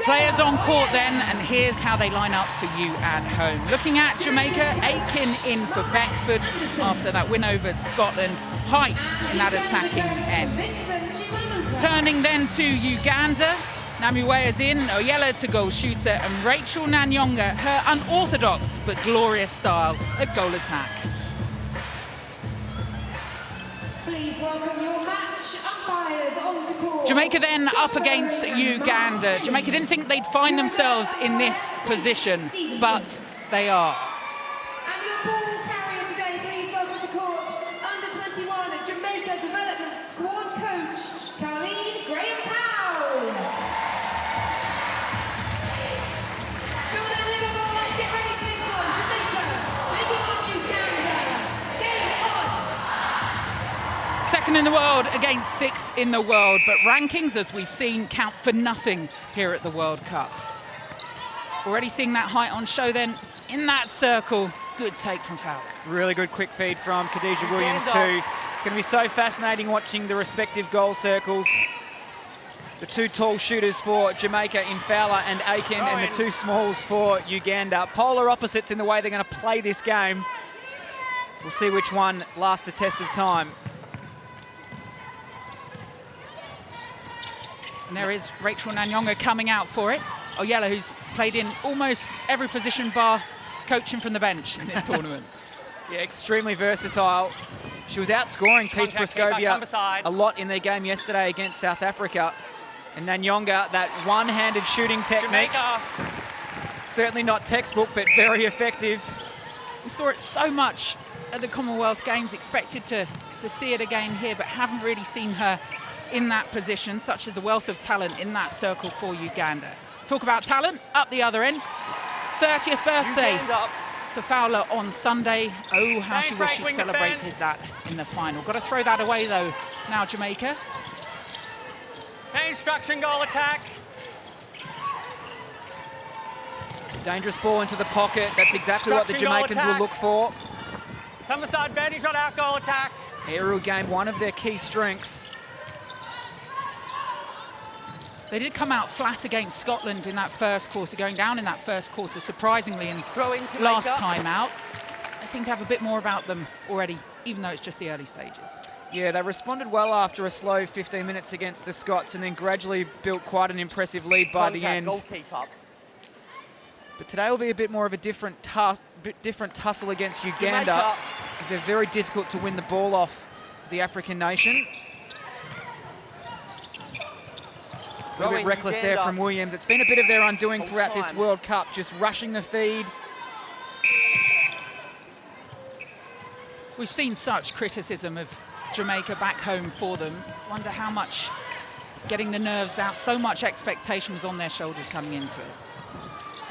Players on court then, and here's how they line up for you at home. Looking at Jamaica, Aiken in for Beckford after that win over Scotland. Height in that attacking end. Turning then to Uganda, Namuwea's in, Oyella to goal shooter, and Rachel Nanyonga, her unorthodox but glorious style at goal attack. Please welcome your match umpires onto court. Jamaica then up against Uganda. Jamaica didn't think they'd find themselves in this position, but they are. And your ball carrier today, please welcome to court, under 21 Jamaica Development Squad coach, Colleen Graham-Powell. Come on then, Liverpool, let's get ready for this one. Jamaica, taking on Uganda. Game on. Second in the world against sixth in the world, but rankings, as we've seen, count for nothing here at the World Cup. Already seeing that height on show then in that circle. Good take from Fowler. Really good quick feed from Khadija Williams too. It's going to be so fascinating watching the respective goal circles. The two tall shooters for Jamaica in Fowler and Aiken, and the two smalls for Uganda. Polar opposites in the way they're going to play this game. We'll see which one lasts the test of time. And there is Rachel Nanyonga coming out for it. Oyella, who's played in almost every position bar coaching from the bench in this tournament. Yeah, extremely versatile. She was outscoring Peace Praskovia a lot in their game yesterday against South Africa. And Nanyonga, that one-handed shooting technique. Jamaica. Certainly not textbook, but very effective. We saw it so much at the Commonwealth Games, expected to see it again here, but haven't really seen her in that position, such as the wealth of talent in that circle for Uganda. Talk about talent, up the other end. 30th birthday for Fowler on Sunday. Oh, how she wished she'd celebrated that in the final. Got to throw that away though, now Jamaica. Instruction goal attack. Dangerous ball into the pocket. That's exactly what the Jamaicans will look for. Come aside, advantage on our goal attack. Aerial game, one of their key strengths. They did come out flat against Scotland in that first quarter, going down in that first quarter, surprisingly, and last time out. They seem to have a bit more about them already, even though it's just the early stages. Yeah, they responded well after a slow 15 minutes against the Scots and then gradually built quite an impressive lead by the end. Goalkeeper. But today will be a bit more of a different tussle against Uganda, because they're very difficult to win the ball off the African nation. A little bit reckless there from Williams. It's been a bit of their undoing throughout this World Cup, just rushing the feed. We've seen such criticism of Jamaica back home for them. Wonder how much getting the nerves out, so much expectation was on their shoulders coming into it.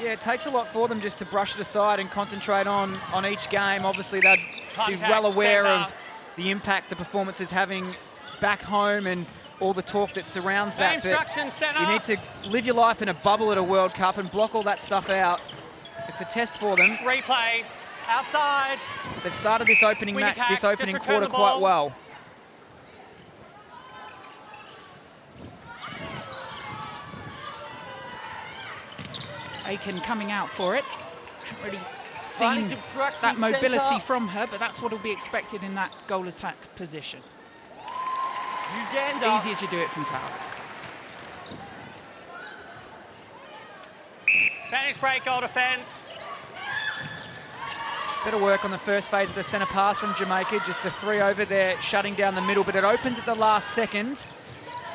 Yeah, it takes a lot for them just to brush it aside and concentrate on each game. Obviously, they'd be well aware of the impact the performance is having back home and all the talk that surrounds that. But you need to live your life in a bubble at a World Cup and block all that stuff out. It's a test for them. Replay, outside. They've started this opening quarter quite well. Aiken coming out for it. Haven't really seen that mobility from her, but that's what will be expected in that goal attack position. Uganda. Easy as you do it from Fowler. Spanish break, goal defence. It's better work on the first phase of the centre pass from Jamaica. Just a 3 over there, shutting down the middle, but it opens at the last second.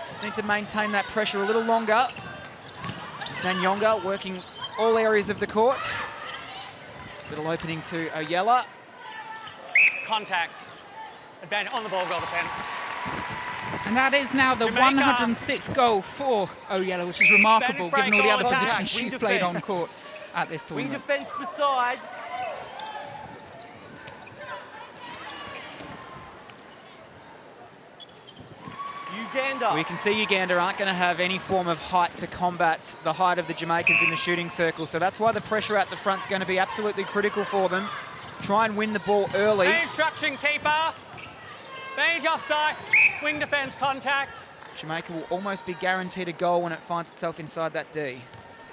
Just need to maintain that pressure a little longer. It's Nanyonga working all areas of the court. Little opening to Oyella. Contact. Advantage on the ball, goal defence. And that is now the Jamaica. 106th goal for Oyella, which is remarkable given all the other attack. positions she's played on court at this Wing tournament. defence beside. Uganda. We can see Uganda aren't going to have any form of height to combat the height of the Jamaicans in the shooting circle. So that's why the pressure at the front is going to be absolutely critical for them. Try and win the ball early. Instruction, keeper. Advantage offside. Wing defence contact. Jamaica will almost be guaranteed a goal when it finds itself inside that D.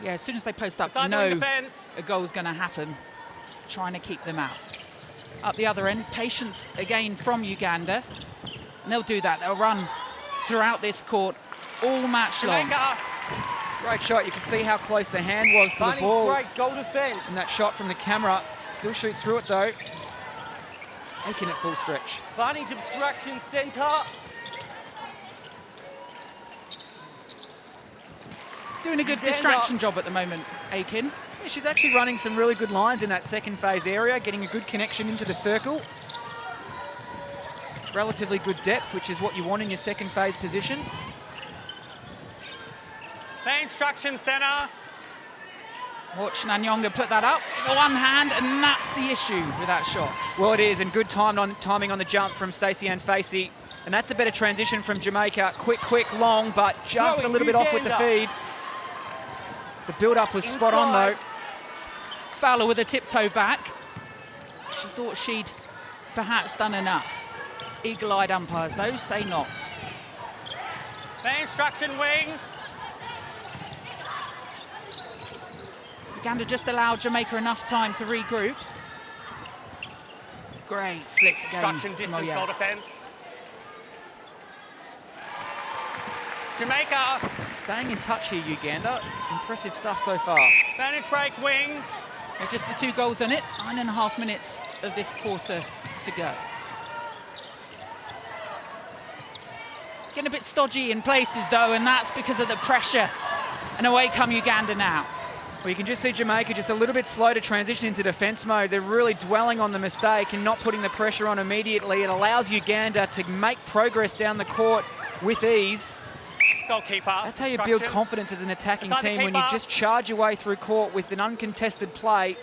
Yeah, as soon as they post up, you Side know defense. a goal's going to happen. Trying to keep them out. Up the other end, patience again from Uganda. And they'll do that. They'll run throughout this court all match long. Jamaica. It's a great shot. You can see how close the hand was to the Barney's ball. great, goal defence. And that shot from the camera still shoots through it though. Aiken at full stretch. Barney's obstruction centre. Doing a good distraction job at the moment, Aiken. Yeah, she's actually running some really good lines in that second phase area, getting a good connection into the circle. Relatively good depth, which is what you want in your second phase position. Play instruction centre. Watch Nanyonga put that up with one hand, and that's the issue with that shot. Well, it is, and good timing on the jump from Stacey Ann Facey. And that's a better transition from Jamaica. Quick, long, but just a little bit off with the feed. The build-up was spot on, though. Fowler with a tiptoe back. She thought she'd perhaps done enough. Eagle-eyed umpires, though, say not. Play instruction wing. Uganda just allowed Jamaica enough time to regroup. Great splits again. Instruction distance goal defence. Jamaica. Staying in touch here, Uganda. Impressive stuff so far. Advantage break wing. They're just the 2 goals on it. 9.5 minutes of this quarter to go. Getting a bit stodgy in places, though, and that's because of the pressure. And away come Uganda now. Well, you can just see Jamaica just a little bit slow to transition into defence mode. They're really dwelling on the mistake and not putting the pressure on immediately. It allows Uganda to make progress down the court with ease. Goalkeeper. That's how you build confidence as an attacking team, when you just charge your way through court with an uncontested play.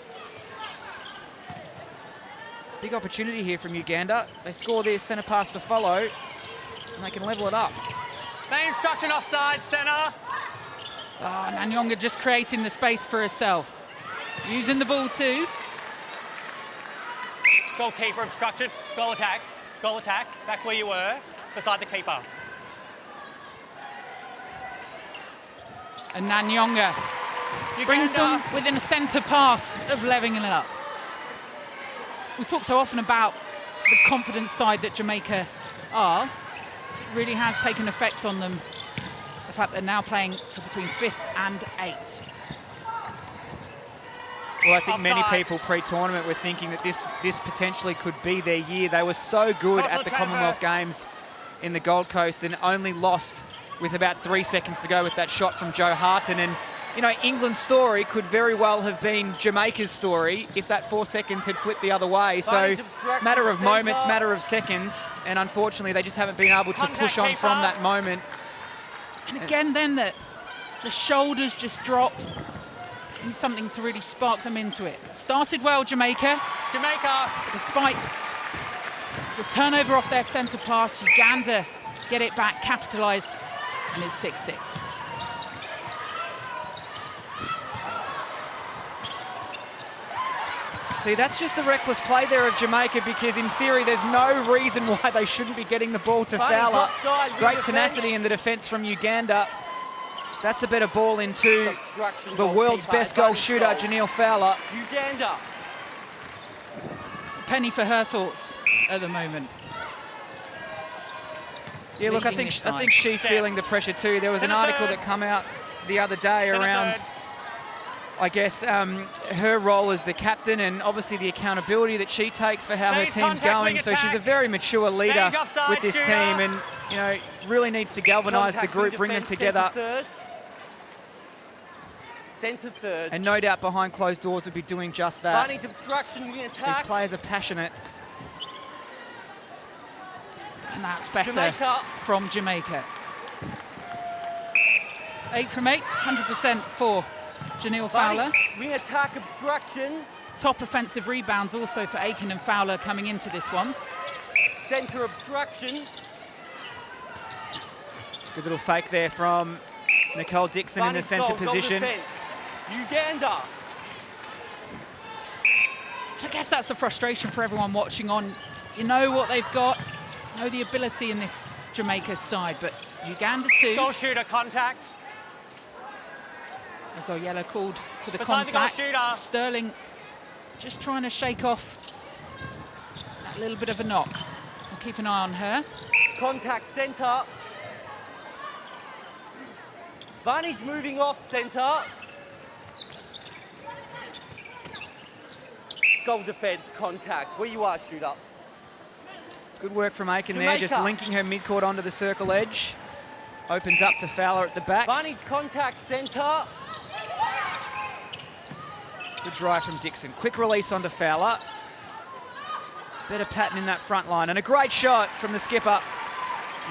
Big opportunity here from Uganda. They score their centre pass to follow, and they can level it up. Play instruction offside centre. Oh, Nanyonga just creating the space for herself. Using the ball too. Goalkeeper obstruction. Goal attack. Goal attack. Back where you were, beside the keeper. And Nanyonga brings them within a centre pass of levelling it up. We talk so often about the confident side that Jamaica are. It really has taken effect on them. The fact they're now playing for between 5th and 8th. Well, I think many people pre-tournament were thinking that this potentially could be their year. They were so good at the Commonwealth Games in the Gold Coast and only lost with about 3 seconds to go with that shot from Joe Harton. And, you know, England's story could very well have been Jamaica's story if that 4 seconds had flipped the other way. So, matter of moments, matter of seconds. And unfortunately, they just haven't been able to push on from that moment. And again, then the shoulders just drop. And something to really spark them into it. Started well, Jamaica. Jamaica. Despite the turnover off their centre pass, Uganda get it back, capitalise, and it's 6-6. See, that's just the reckless play there of Jamaica, because in theory there's no reason why they shouldn't be getting the ball to Fowler. Great tenacity in the defence from Uganda. That's a better ball into the world's best goal shooter, Janelle Fowler. Uganda. Penny for her thoughts at the moment. Yeah, look, I think she's feeling the pressure too. There was an article that came out the other day around, I guess, her role as the captain and obviously the accountability that she takes for how her team's going. So she's a very mature leader with this team, and, you know, really needs to galvanise the group, bring them together. Centre third. And no doubt behind closed doors would be doing just that. Barney's obstruction, we These attack. players are passionate. And that's better Jamaica. from Jamaica. 8 from 8, 100% for Janelle Fowler. We attack obstruction. Top offensive rebounds also for Aiken and Fowler coming into this one. Centre obstruction. Good little fake there from Nicole Dixon in the centre position. Uganda. I guess that's the frustration for everyone watching on. You know what they've got, you know the ability in this Jamaica side, but Uganda too. Goal shooter contact. As Oyella called for the Beside the goal contact. shooter. Sterling just trying to shake off that little bit of a knock. We'll keep an eye on her. Contact centre. Vantage moving off centre. Goal defence, contact. Where you are, shooter. It's good work from Aiken there, just linking her mid-court onto the circle edge. Opens up to Fowler at the back. Vantage contact centre. Good drive from Dixon. Quick release onto Fowler. Better pattern in that front line. And a great shot from the skipper.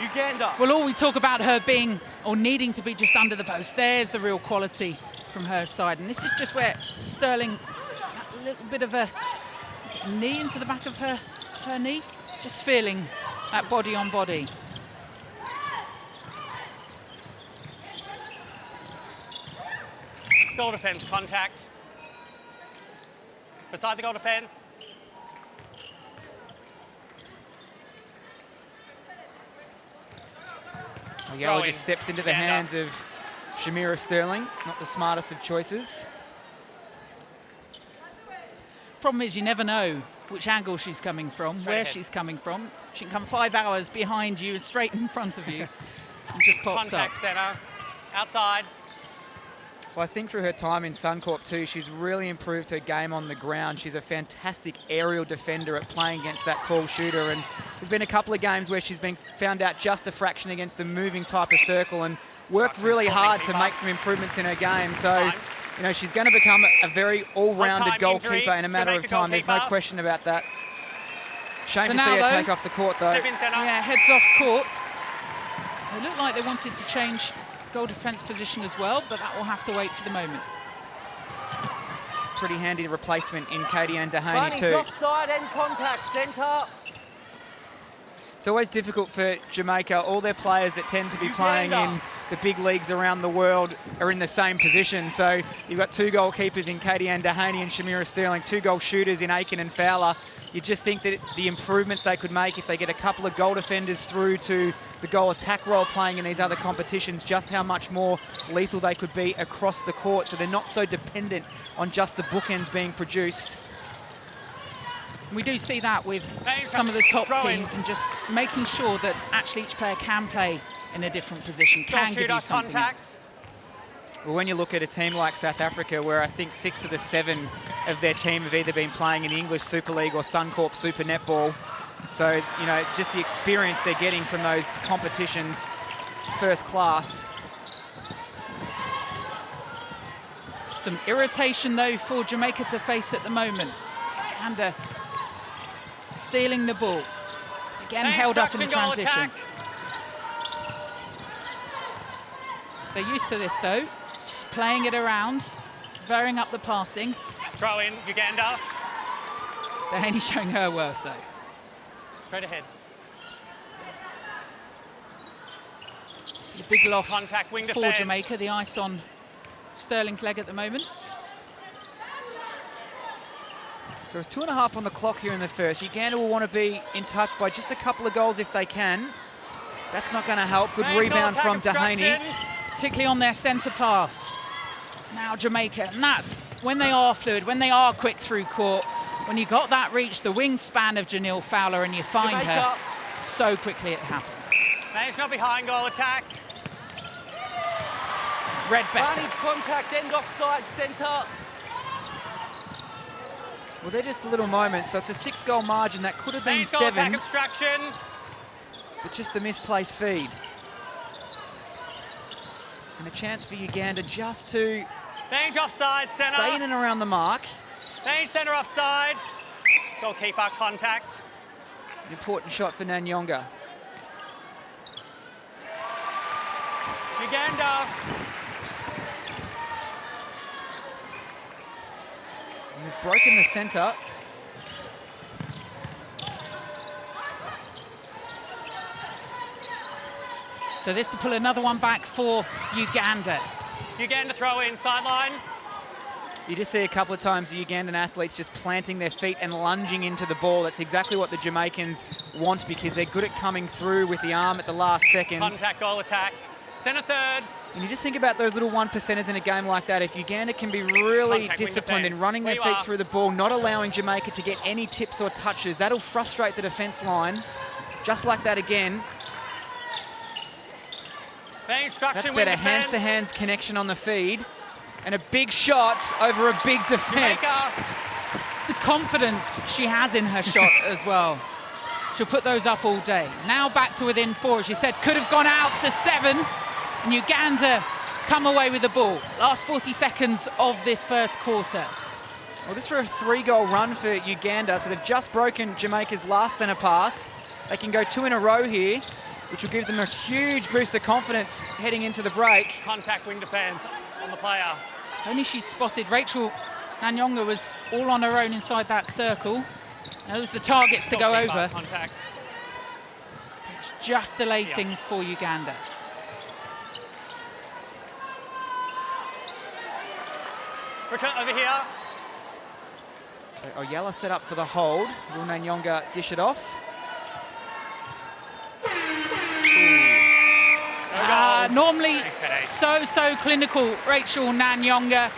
Uganda. Well, all we talk about her being or needing to be just under the post. There's the real quality from her side. And this is just where Sterling, that little bit of a knee into the back of her knee. Just feeling that body on body. Goal defence, contact. Beside the goal defence. Oyella just steps into the hands of Shamira Sterling. Not the smartest of choices. Problem is, you never know which angle she's coming from, where she's coming from. She can come 5 hours behind you, straight in front of you, and just pops Contact up. centre. Outside. Well, I think through her time in Suncorp too, she's really improved her game on the ground. She's a fantastic aerial defender at playing against that tall shooter, and there's been a couple of games where she's been found out just a fraction against the moving type of circle and worked really hard to make some improvements in her game. So, you know, she's going to become a very all-rounded goalkeeper in a matter of time. There's no question about that. Shame to see her take off the court, though. Yeah, heads off court. It looked like they wanted to change goal defence position as well, but that will have to wait for the moment. Pretty handy replacement in Katie and Dehaney Vantage too. offside and contact centre. It's always difficult for Jamaica. All their players that tend to be playing in the big leagues around the world are in the same position. So you've got two goalkeepers in Katie and Dehaney and Shamira Sterling, two goal shooters in Aiken and Fowler. You just think that the improvements they could make if they get a couple of goal defenders through to the goal attack role playing in these other competitions, just how much more lethal they could be across the court, so they're not so dependent on just the bookends being produced. We do see that with some of the top teams, and just making sure that actually each player can play in a different position, can give you something else. Well, when you look at a team like South Africa, where I think 6 of the 7 of their team have either been playing in the English Super League or Suncorp Super Netball, so, you know, just the experience they're getting from those competitions, first class. Some irritation, though, for Jamaica to face at the moment. Uganda stealing the ball. Again, held up in the transition. They're used to this, though. Just playing it around, varying up the passing. Throw in, Uganda. Dehaney showing her worth, though. Straight ahead. The big loss Contact, wing for defense. Jamaica. The ice on Sterling's leg at the moment. So 2.5 on the clock here in the first. Uganda will want to be in touch by just a couple of goals if they can. That's not going to help. Good rebound from Dehaney. Particularly on their centre pass. Now Jamaica, and that's when they are fluid, when they are quick through court, when you got that reach, the wingspan of Janelle Fowler, and you find her, so quickly it happens. Managed not behind goal attack. Red better. Vantage contact, end offside centre. Well, they're just a little moment, so it's a 6-goal margin. That could have been 7, Obstruction. but just the misplaced feed. And a chance for Uganda just to Range offside, centre. stay in and around the mark. Range centre offside. Goalkeeper contact. An important shot for Nanyonga. Uganda. And we've broken the centre. So this to pull another one back for Uganda. Uganda throw in, sideline. You just see a couple of times the Ugandan athletes just planting their feet and lunging into the ball. That's exactly what the Jamaicans want, because they're good at coming through with the arm at the last second. Contact, goal attack. Centre third. And you just think about those little 1%ers in a game like that. If Uganda can be really Contact, disciplined in running Where their you feet are. through the ball, not allowing Jamaica to get any tips or touches, that'll frustrate the defence line. Just like that again. Fair instruction, That's wing better defence. hands-to-hands connection on the feed. And a big shot over a big defence. Jamaica. It's the confidence she has in her shot as well. She'll put those up all day. Now back to within 4, as you said, could have gone out to 7. And Uganda come away with the ball. Last 40 seconds of this first quarter. Well, this for a 3-goal run for Uganda, so they've just broken Jamaica's last centre pass. They can go 2 in a row here, which will give them a huge boost of confidence heading into the break. Contact, wing defence on the player. If only she'd spotted. Rachel Nanyonga was all on her own inside that circle. Those are the targets to go Goalkeeper, over. Contact. It's just delayed Yeah. things for Uganda. Return over here. So Oyella set up for the hold. Will Nanyonga dish it off? Normally Headache. so clinical, Rachel Nanyonga.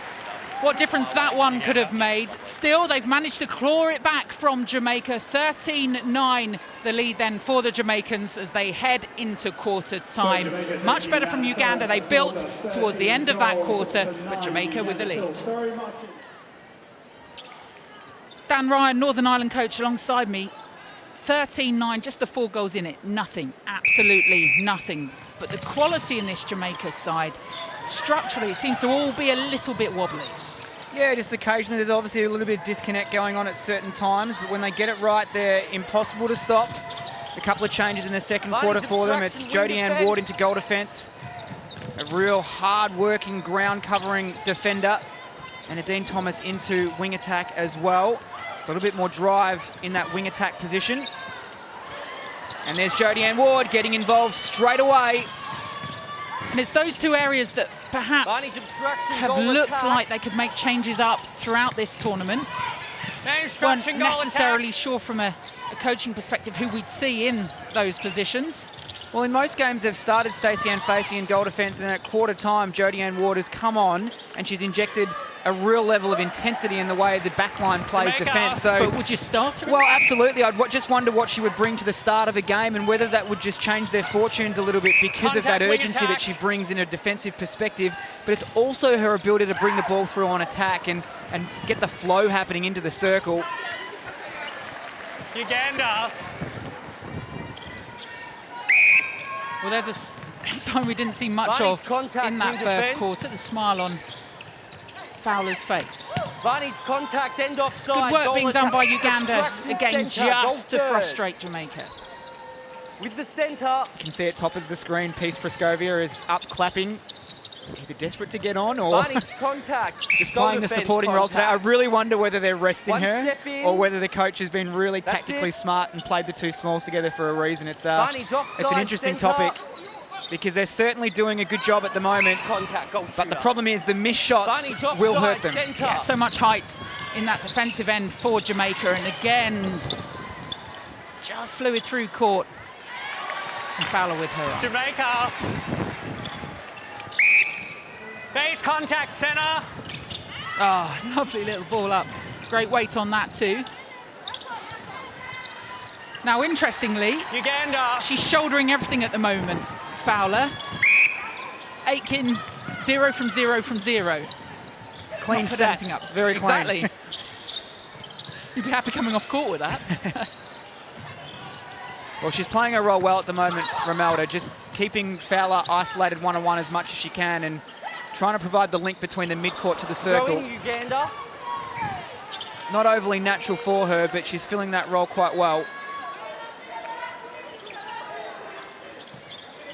What difference that one could have made. Still, they've managed to claw it back from Jamaica. 13-9 the lead then for the Jamaicans as they head into quarter time. Much better from Uganda. They built towards the end of that quarter, but Jamaica with the lead. Dan Ryan, Northern Ireland coach, alongside me. 13-9, just the 4 goals in it. Nothing, absolutely nothing. But the quality in this Jamaica side, structurally, it seems to all be a little bit wobbly. Yeah, just occasionally there's obviously a little bit of disconnect going on at certain times, but when they get it right, they're impossible to stop. A couple of changes in the second quarter for them. It's Jodie Ann Ward into goal defence. A real hard-working, ground-covering defender. And Nadine Thomas into wing attack as well. So a little bit more drive in that wing attack position. And there's Jodie Ann Ward getting involved straight away. And it's those 2 areas that perhaps Barney's obstruction, have goal looked attack. like they could make changes up throughout this tournament. Fair Weren't instruction, goal necessarily attack. sure from a coaching perspective who we'd see in those positions. Well, in most games, they've started Stacey Ann Facey in goal defence, and then at quarter time, Jodie Ann Ward has come on, and she's injected a real level of intensity in the way the backline plays Jamaica. defence. So, But would you start her? well, absolutely. I'd just wonder what she would bring to the start of a game and whether that would just change their fortunes a little bit because of that Contact, wing urgency that attack. she brings in a defensive perspective. But it's also her ability to bring the ball through on attack and get the flow happening into the circle. Uganda. Well, there's a sign we didn't see much Barney's of contact, in that wing first defence. quarter. The smile on Fowler's face. Barney's contact, end offside. Good work goal being done attack. by Uganda, Obstruction again, centre, goal just to third. frustrate Jamaica. With the centre. You can see at top of the screen, Peace Prascovia is up clapping, either desperate to get on or Barney's contact. just goal playing the defence supporting role today. I contact. really wonder whether they're resting One her step in. or whether the coach has been really That's tactically it. smart and played the 2 smalls together for a reason. It's Barney's an offside interesting centre. topic because they're certainly doing a good job at the moment. Contact, goal But the shooter. problem is the missed shots Barney's will offside hurt them. centre. Yeah, so much height in that defensive end for Jamaica. And again, just flew it through court. And Fowler with her. Jamaica. Face contact, centre. Oh, lovely little ball up. Great weight on that too. Now, interestingly, Uganda. she's shouldering everything at the moment, Fowler. Aitken, 0 from 0 from 0. Clean Not put anything stats, up. very clean. Exactly. You'd be happy coming off court with that. Well, she's playing her role well at the moment, Romelda, just keeping Fowler isolated one-on-one as much as she can and trying to provide the link between the mid-court to the circle. Throwing Uganda. Not overly natural for her, but she's filling that role quite well.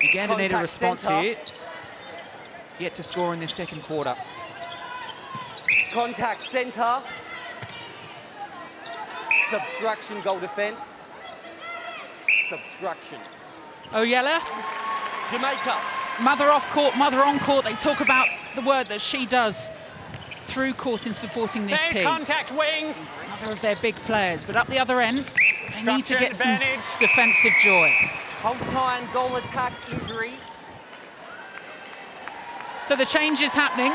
Uganda need a Contact response centre. here. Yet to score in this second quarter. Contact centre. Obstruction, goal defence. Obstruction. Oyella, Jamaica. mother off court, mother on court. They talk about the word that she does through court in supporting this Face team. contact, wing. Another of their big players, but up the other end, they need to Structure get some advantage. defensive joy. Hold time, goal attack, injury. So the change is happening.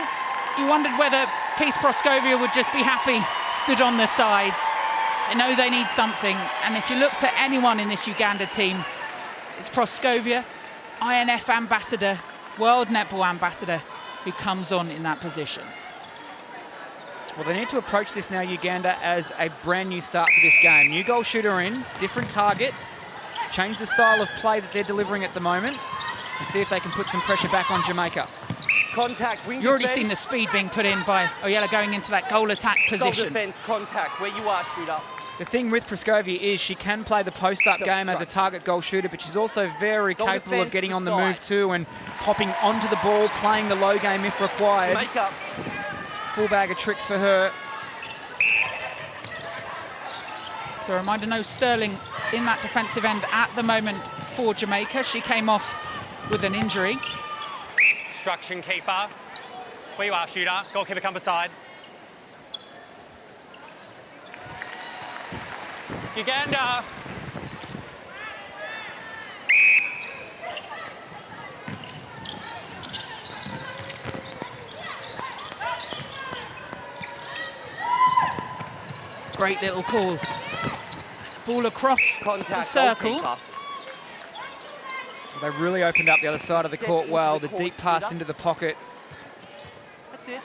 You wondered whether Peace Proscovia would just be happy, stood on their sides. They know they need something. And if you look to anyone in this Uganda team, it's Proscovia, INF ambassador, World Netball ambassador, who comes on in that position. Well, they need to approach this now, Uganda, as a brand new start to this game. New goal shooter in, different target, change the style of play that they're delivering at the moment, and see if they can put some pressure back on Jamaica. Contact, wing You've already defense. seen the speed being put in by Oyella going into that goal attack Goal position. defense, contact, where you are, shooter. The thing with Proscovia is she can play the post-up game as a target goal shooter, but she's also very Goal capable of defense getting on the beside. move too and popping onto the ball, playing the low game if required. Jamaica. Full bag of tricks for her. So a reminder, no Sterling in that defensive end at the moment for Jamaica. She came off with an injury. Obstruction keeper. Where you are, shooter. Goalkeeper come beside. Uganda. Great little call. Ball across the Contact, circle. goalkeeper. They really opened up the other side of the Step court into well. the The court, deep pass shooter. into the pocket, That's it.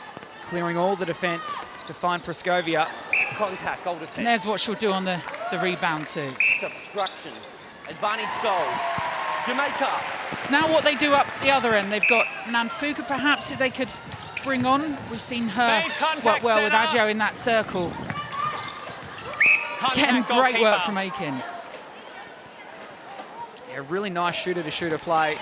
clearing all the defence to find Proscovia. Contact, goal defense. And there's what she'll do on the rebound too. Obstruction. Advantage goal. Jamaica. It's now what they do up the other end. They've got Nanfuka perhaps who they could bring on. We've seen her Base contact work well with centre. Adjo in that circle. Contact, Again, great work goalkeeper. from Aiken. Yeah, really nice shooter-to-shooter play.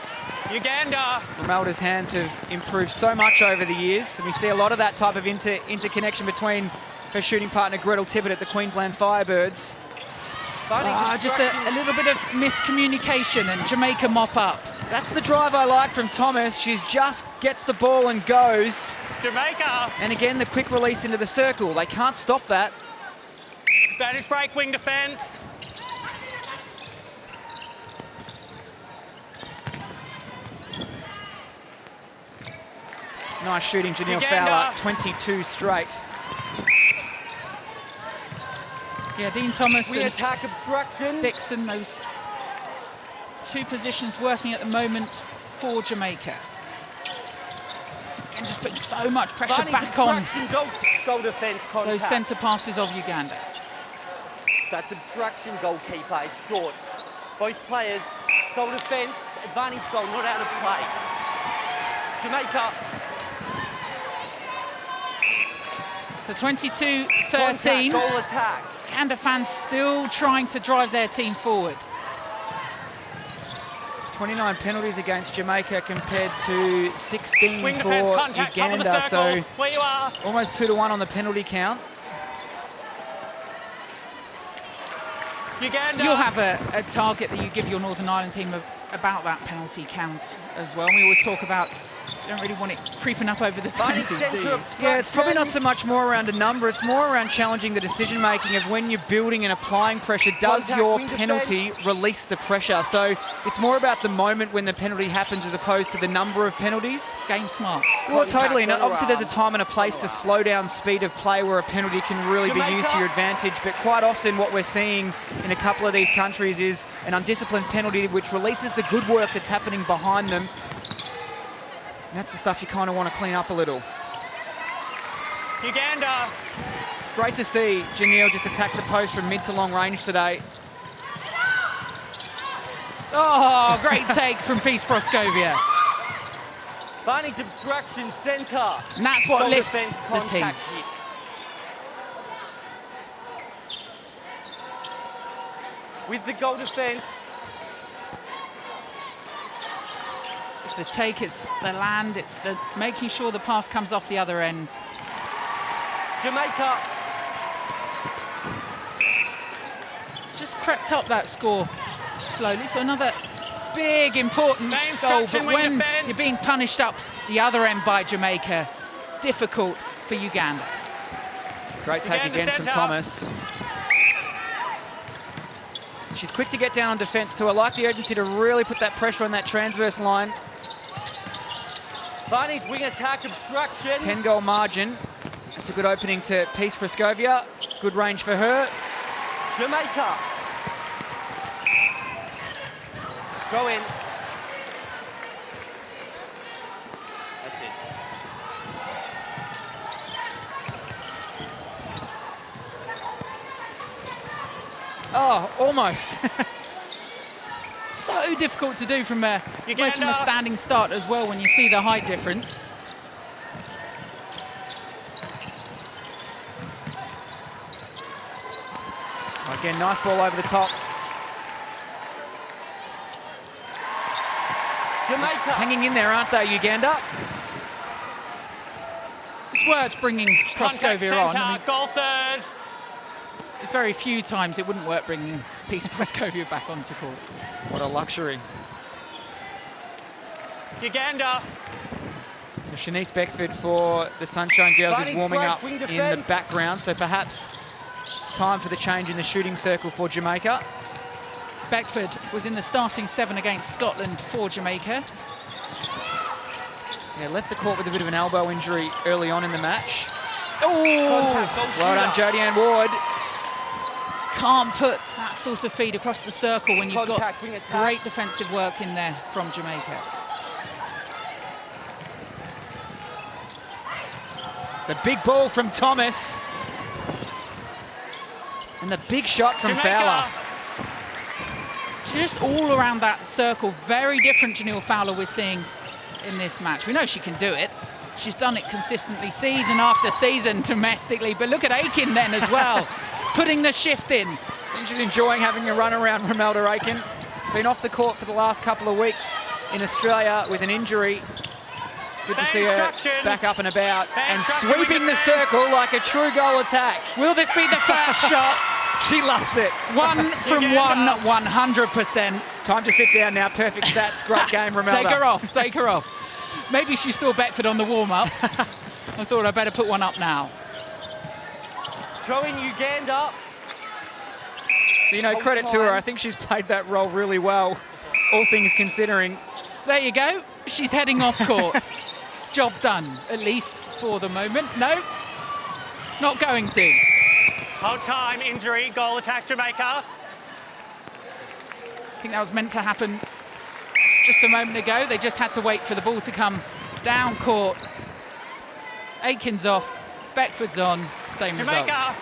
Uganda. Romelda's hands have improved so much over the years, and we see a lot of that type of interconnection between her shooting partner Gretel Tibbett at the Queensland Firebirds. Advantage Just obstruction. a little bit of miscommunication and Jamaica mop up. That's the drive I like from Thomas. She's just gets the ball and goes. Jamaica. And again, the quick release into the circle. They can't stop that. Advantage break, wing defence. Nice shooting, Janelle Uganda. Fowler, 22 straight. Yeah, Dean Thomas We and attack obstruction. Dixon, those two positions working at the moment for Jamaica. And just putting so much pressure Advantage back on obstruction, goal defense, contact. those centre passes of Uganda. That's obstruction, goalkeeper. It's short. Both players, goal defense, advantage goal, not out of play. Jamaica. So 22-13. Contact, goal attack. Uganda fans still trying to drive their team forward. 29 penalties against Jamaica compared to 16 Wing defence, for contact, top of the Uganda. circle. So Where you are. almost 2-1 on the penalty count. Uganda. You'll have a target that you give your Northern Ireland team about that penalty count as well. We always talk about you don't really want it creeping up over the Advantage 20s, do centre you? obstruction. Yeah, it's probably not so much more around a number. It's more around challenging the decision-making of when you're building and applying pressure. Does Contact, your wing penalty defence. release the pressure? So it's more about the moment when the penalty happens as opposed to the number of penalties. Game smarts. Well, Contact totally. And on her obviously, there's a arm. time and a place to slow down speed of play where a penalty can really be used to your advantage. But quite often, what we're seeing in a couple of these countries is an undisciplined penalty which releases the good work that's happening behind them. And that's the stuff you kind of want to clean up a little. Uganda. Great to see Janelle just attack the post from mid to long range today. Oh, great take from Peace Proscovia. Advantage obstruction, centre. And that's what Goal lifts defence, the contact team. hit. With the goal defence. It's the take, it's the land, it's the making sure the pass comes off the other end. Jamaica. Just crept up that score slowly. So another big, important Main goal. structure, But wing when defence. you're being punished up the other end by Jamaica, difficult for Uganda. Great take Uganda again from centre. Thomas. She's quick to get down on defence too. I like the urgency to really put that pressure on that transverse line. Advantage wing attack, obstruction. 10-goal margin. That's a good opening to Peace Praskovia. Good range for her. Jamaica. Throw in. That's it. Oh, almost. So difficult to do from a, Uganda. almost from a standing start as well when you see the height difference. Again, nice ball over the top. Jamaica. Hanging in there, aren't they, Uganda? It's worth bringing Contact Praskovia on. centre, I mean, goal third. it's very few times it wouldn't work bringing Peace Praskovia back onto court. What a luxury. Uganda. Shanice Beckford for the Sunshine Girls is Advantage warming break, up wing in the defence. background, so perhaps time for the change in the shooting circle for Jamaica. Beckford was in the starting 7 against Scotland for Jamaica. Yeah, left the court with a bit of an elbow injury early on in the match. Contact, goal Well done, shooter. Jodie Ann Ward. Can't put that sort of feed across the circle when you've Contact, got wing attack. great defensive work in there from Jamaica. The big ball from Thomas. And the big shot from Fowler. Just all around that circle, very different Janelle Fowler we're seeing in this match. We know she can do it. She's done it consistently season after season domestically, but look at Aiken then as well, putting the shift in. I think she's enjoying having a run around Romelda Aiken. Been off the court for the last couple of weeks in Australia with an injury. Good to see her back up and about and sweeping the circle like a true goal attack. Will this be the first shot? She loves it. 1 from 1, 100%. Time to sit down now. Perfect stats. Great game, Romelda. Take her off, take her off. Maybe she saw Beckford on the warm-up. I thought I'd better put one up now. Throw in Uganda. You know, credit to her. I think she's played that role really well, all things considering. There you go. She's heading off court. Job done, at least for the moment. No, not going to. Hold time, injury, goal attack Jamaica. I think that was meant to happen just a moment ago. They just had to wait for the ball to come down court. Aiken's off, Beckford's on, same result. Jamaica.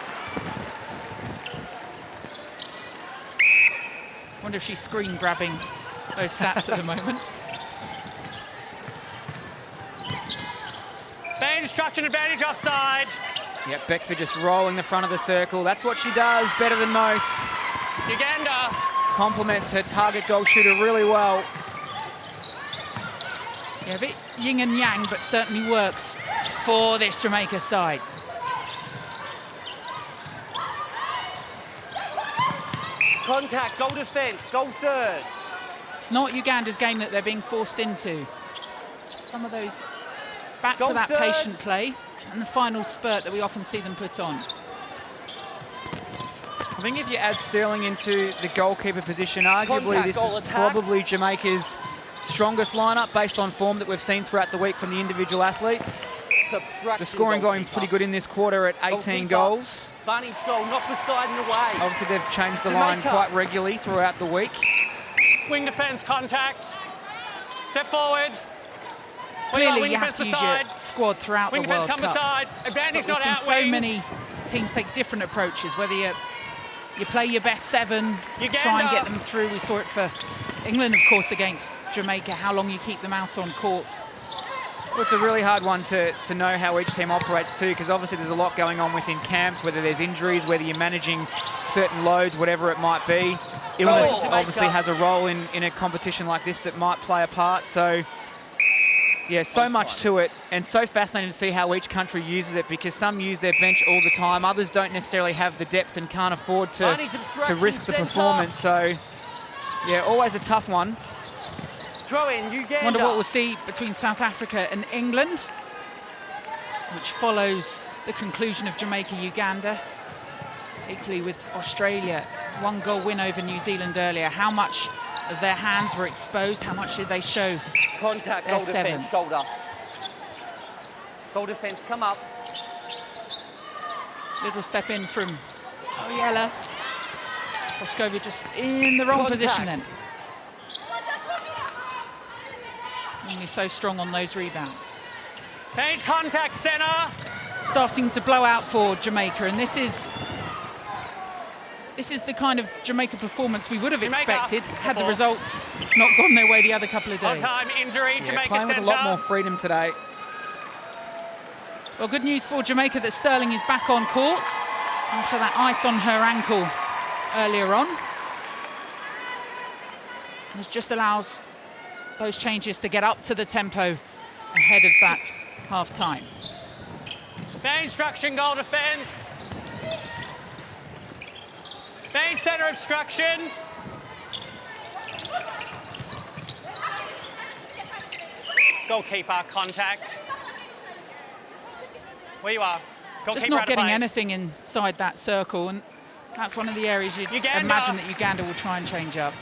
Wonder if she's screen grabbing those stats at the moment. Band instruction advantage offside. Yep, Beckford just rolling the front of the circle. That's what she does better than most. Uganda. Complements her target goal shooter really well. Yeah, a bit yin and yang, but certainly works for this Jamaica side. Contact, goal defence, goal third. It's not Uganda's game that they're being forced into. Just some of those back Goal to that third. patient play and the final spurt that we often see them put on. I think if you add Sterling into the goalkeeper position, arguably Contact, this goal is attack. probably Jamaica's strongest lineup based on form that we've seen throughout the week from the individual athletes. Obstruction, The scoring volume's goalkeeper. pretty good in this quarter at 18 Goalkeeper. goals. Advantage goal, not beside and away. Obviously, they've changed the line Jamaica. quite regularly throughout the week. Wing defence contact. Step forward. We got Clearly, wing you have defence to use beside. your squad throughout Wing the defence World come Cup. beside. Advantage But we've not seen out so wing. many teams take different approaches, whether you play your best 7, Uganda. try and get them through. We saw it for England, of course, against Jamaica, how long you keep them out on court. Well, it's a really hard one to know how each team operates too, because obviously there's a lot going on within camps, whether there's injuries, whether you're managing certain loads, whatever it might be. Illness Jamaica. obviously has a role in a competition like this that might play a part. So, yeah, so much to it, and so fascinating to see how each country uses it, because some use their bench all the time, others don't necessarily have the depth and can't afford to Advantage obstruction, risk the centre. performance. So, yeah, always a tough one. Throw in Uganda. Wonder what we'll see between South Africa and England, which follows the conclusion of Jamaica-Uganda. Equally with Australia, 1-goal win over New Zealand earlier. How much of their hands were exposed? How much did they show? Contact, Their goal defence, sevens. shoulder. Goal defence, come up. Little step in from Oyella. Proskovia just in the wrong position then. Only so strong on those rebounds. Change contact, centre. Starting to blow out for Jamaica, and this is the kind of Jamaica performance we would have expected had the results not gone their way the other couple of days. On-time injury, Yeah, Jamaica playing with a centre. lot more freedom today. Well, good news for Jamaica that Sterling is back on court after that ice on her ankle earlier on. This just allows those changes to get up to the tempo ahead of that half-time. Main instruction, goal defence. Main centre obstruction. Goalkeeper contact. Where you are. Goalkeeper Just not out of getting play. anything inside that circle, and that's one of the areas you'd Uganda. imagine that Uganda will try and change up.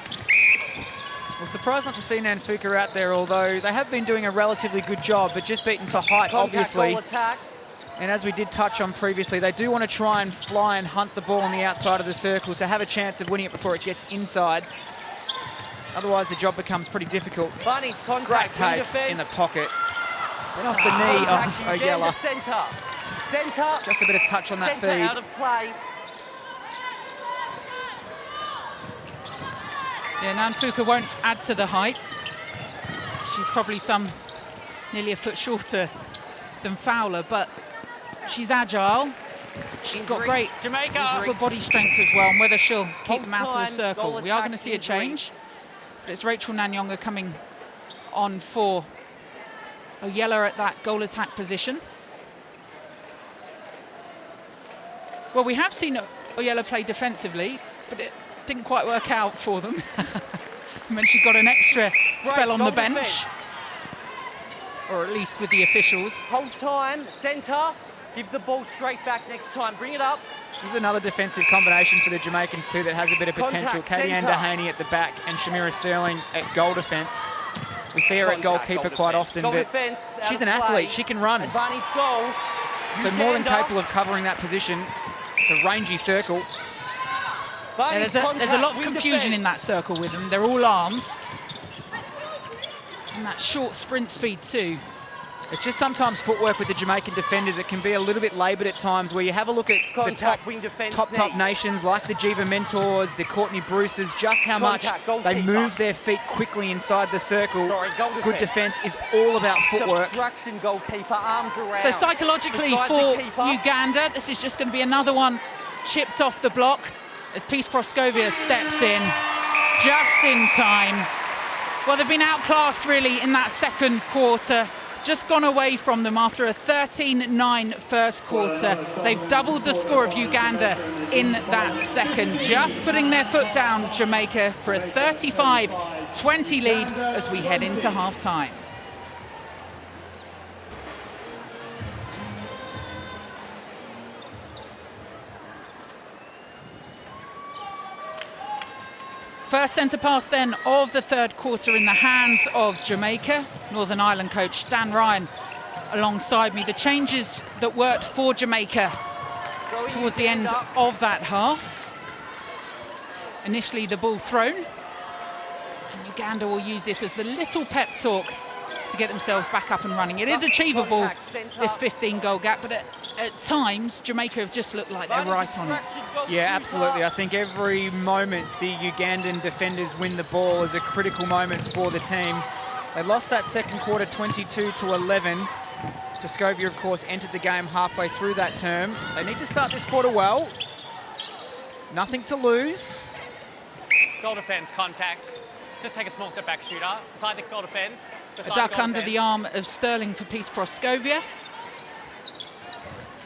Well, surprised not to see Nanfuka out there, although they have been doing a relatively good job, but just beaten for height, Contact, obviously. goal attack. And as we did touch on previously, they do want to try and fly and hunt the ball on the outside of the circle to have a chance of winning it before it gets inside. Otherwise, the job becomes pretty difficult. Bunny's Great contact, wing take defence. in the pocket. Then off the knee Contact, of Uganda Oyella. centre. Centre. Just a bit of touch on that Centre feed. out of play. Yeah, Nanfuka won't add to the height. She's probably nearly a foot shorter than Fowler, but she's agile. She's got Injury. great Jamaica. upper body strength as well, and whether she'll keep them out of the Hold time, circle. goal We are attack, going to see a injury. change, but it's Rachel Nanyonga coming on for Oyella at that goal attack position. Well, we have seen Oyella play defensively, but it didn't quite work out for them. And then she got an extra spell on goal the bench, defence. or at least with the officials. Hold time, centre. Give the ball straight back next time. Bring it up. This is another defensive combination for the Jamaicans too that has a bit of potential. Contact, Katie centre. Andahaney at the back and Shamira Sterling at goal defence. We see her at Contact, goalkeeper goal quite defence. often, Goal but defence, out she's of an play. athlete. She can run. Advantage goal. So more than Uganda. capable of covering that position. It's a rangy circle. Yeah, Advantage there's a lot of contact, wing confusion in that defence. circle with them. They're all arms. And that short sprint speed too. It's just sometimes footwork with the Jamaican defenders. It can be a little bit laboured at times where you have a look at Contact, the wing defence, top knee. nations like the Jiva Mentors, the Courtney Bruces, just how Contact, much they goalkeeper. move their feet quickly inside the circle. Sorry, goal Good defence. defence is all about footwork. Obstruction, goalkeeper, arms around. So psychologically Beside for the keeper. Uganda, this is just going to be another one chipped off the block as Peace Proskovia steps in just in time. Well, they've been outclassed really in that second quarter. Just gone away from them after a 13-9 first quarter. They've doubled the score of Uganda in that second. Just putting their foot down, Jamaica, for a 35-20 lead as we head into half-time. First centre pass then of the third quarter in the hands of Jamaica. Northern Ireland coach Dan Ryan alongside me. The changes that worked for Jamaica Throwing towards his the hand end up. of that half. Initially the ball thrown. And Uganda will use this as the little pep talk to get themselves back up and running. It is achievable, Contact, centre. this 15-goal gap, but at times Jamaica have just looked like they're right on it. Obstruction, goal Yeah, keeper. absolutely. I think every moment the Ugandan defenders win the ball is a critical moment for the team. They lost that second quarter 22-11. Proskovia, of course, entered the game halfway through that term. They need to start this quarter well. Nothing to lose. Goal defence contact. Just take a small step back, shooter. Beside the goal defence. A duck under the arm of Sterling for Peace Proskovia.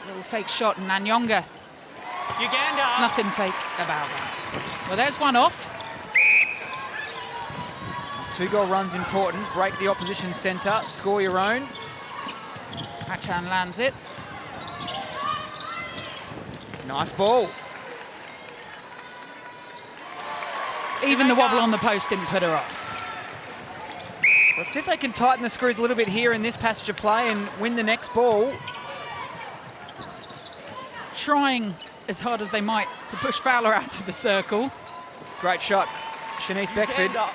Little fake shot, and Nanyonga. Uganda. Nothing fake about that. Well, there's one off. 2-goal run's important. Break the opposition centre. Score your own. Hachan lands it. Nice ball. Even the wobble on the post didn't put her off. Let's see if they can tighten the screws a little bit here in this passage of play and win the next ball. Trying as hard as they might to push Fowler out of the circle. Great shot, Shanice Beckford. Uganda.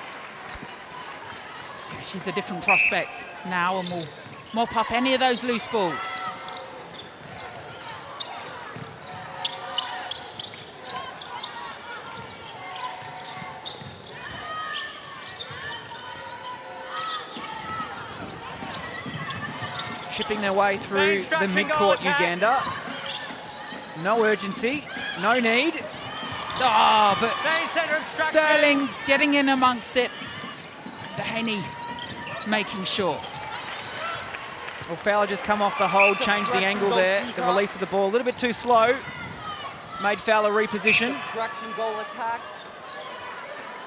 She's a different prospect now and will mop up any of those loose balls. Chipping their way through the mid-court, Uganda. No urgency, no need. Ah, but Main centre obstruction. Sterling getting in amongst it. Dehaney making sure. Well, Fowler just come off the hold, changed the angle there. The release of the ball a little bit too slow. Made Fowler reposition. Obstruction goal attack.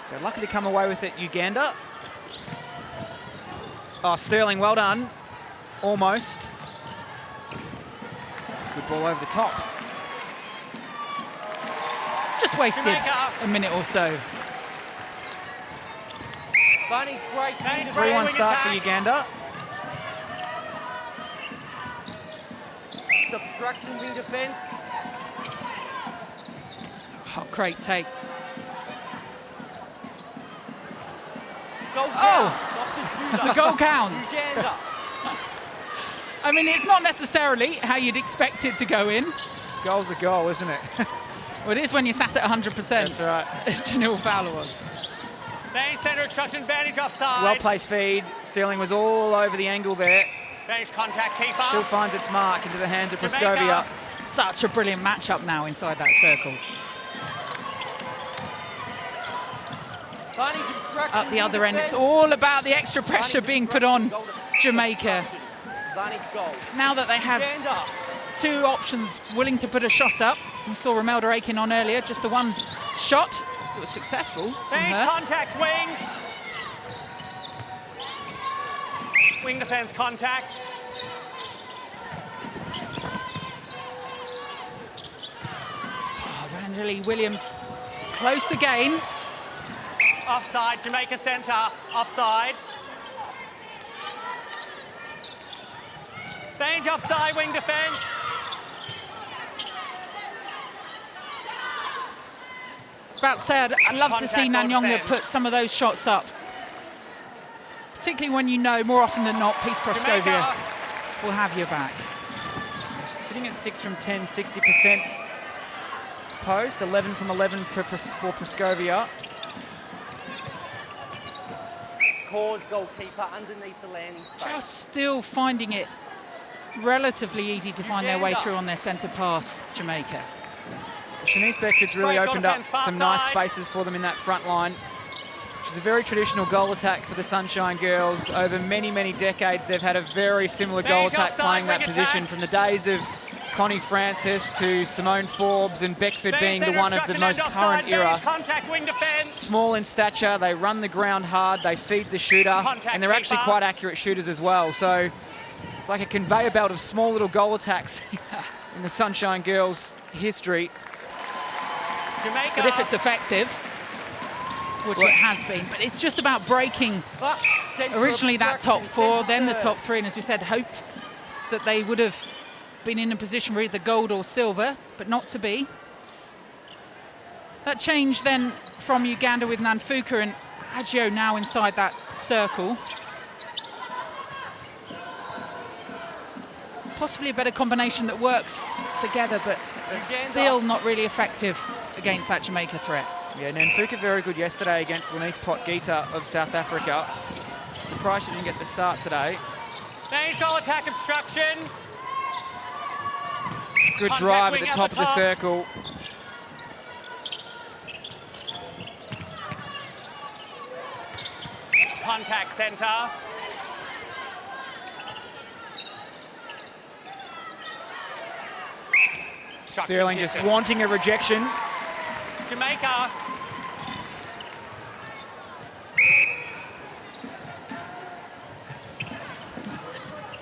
So lucky to come away with it, Uganda. Oh, Sterling, well done. Almost. Good ball over the top. Just wasted Jamaica. a minute or so. Advantage break. 3-1 start for Uganda. Obstruction wing defence. Oh, great take. Goal Oh! counts off the shooter. The goal counts. Uganda. I mean, it's not necessarily how you'd expect it to go in. Goal's a goal, isn't it? Well, it is when you're sat at 100%. That's right. As Janelle Fowler was. Main centre obstruction, advantage offside. Well-placed feed. Sterling was all over the angle there. Advantage contact, keeper. Still finds its mark into the hands of Jamaica. Praskovia. Such a brilliant matchup now inside that circle. Advantage obstruction. Up the wing other end, it's defence. all about the extra pressure Advantage being put on obstruction, goal to- Jamaica. obstruction. Advantage goal. Now that they have Uganda. two options willing to put a shot up. We saw Romelda Aiken on earlier, just the one shot. It was successful from Advantage her. contact, wing. Wing defence contact. Oh, Vanderlee Williams close again. Offside, Jamaica centre, offside. Advantage offside, wing defence. About to say, I'd love to see Contact goal Nanyonga defence. put some of those shots up. Particularly when you know, more often than not, Peace Praskovia Jamaica. will have your back. Sitting at 6 from 10, 60% post, 11 from 11 for Praskovia. Cause goalkeeper underneath the landing space. Just still finding it relatively easy to find their way Uganda. through on their centre pass, Jamaica. Shanice Beckford's really Great opened up defence, far some nice side. spaces for them in that front line. Which is a very traditional goal attack for the Sunshine Girls. Over many, many decades, they've had a very similar goal Beckford attack offside, playing that wing position attack. from the days of Connie Francis to Simone Forbes and Beckford being the one of the most current era. Contact, wing defence. Small in stature, they run the ground hard, they feed the shooter, Contact and they're actually keeper. quite accurate shooters as well. So it's like a conveyor belt of small little goal attacks in the Sunshine Girls' history. Jamaica. But if it's effective, which it has been, but it's just about breaking But centre originally that top obstruction, four, centre then the third. top three, and as we said, hoped that they would have been in a position for either gold or silver, but not to be. That change then from Uganda with Nanfuka and Agio now inside that circle. Possibly a better combination that works together, but Uganda. still not really effective against that Jamaica threat. Yeah, Nanfuka very good yesterday against Lenise Potgieter of South Africa. Surprised she didn't get the start today. Main goal attack obstruction. Good Contact drive at wing the at top the of the top. circle. Contact centre. Sterling just wanting a rejection. Jamaica.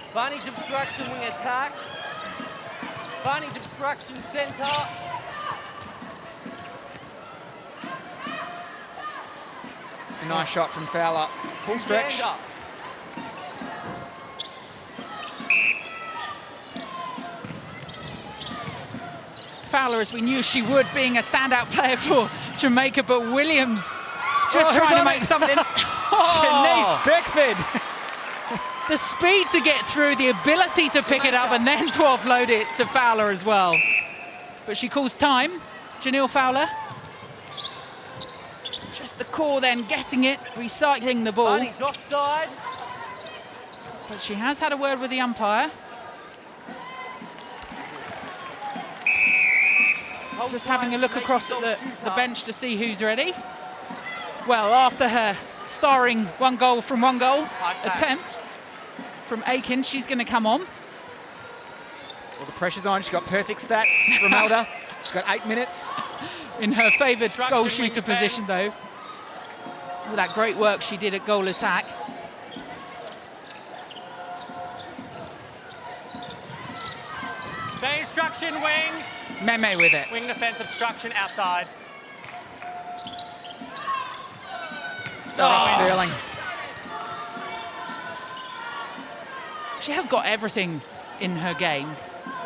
Advantage obstruction wing attack. Advantage obstruction centre. It's a nice shot from Fowler. Full stretch. Uganda. Fowler, as we knew she would, being a standout player for Jamaica, but Williams just trying to make something. Shanice Beckford. The speed to get through, the ability to pick it up and then to offload it to Fowler as well. But she calls time, Janelle Fowler. Just the core then, getting it, recycling the ball. Advantage offside. But she has had a word with the umpire. Just having a look across at the bench to see who's ready. Well, after her starring one goal attempt from Aiken, she's going to come on. Well, the pressure's on. She's got perfect stats, Romelda. She's got 8 minutes. In her favoured goal shooter position, though. All that great work she did at goal attack. Bay instruction, wing. Meme with it. Wing defense obstruction outside. Sterling. She has got everything in her game.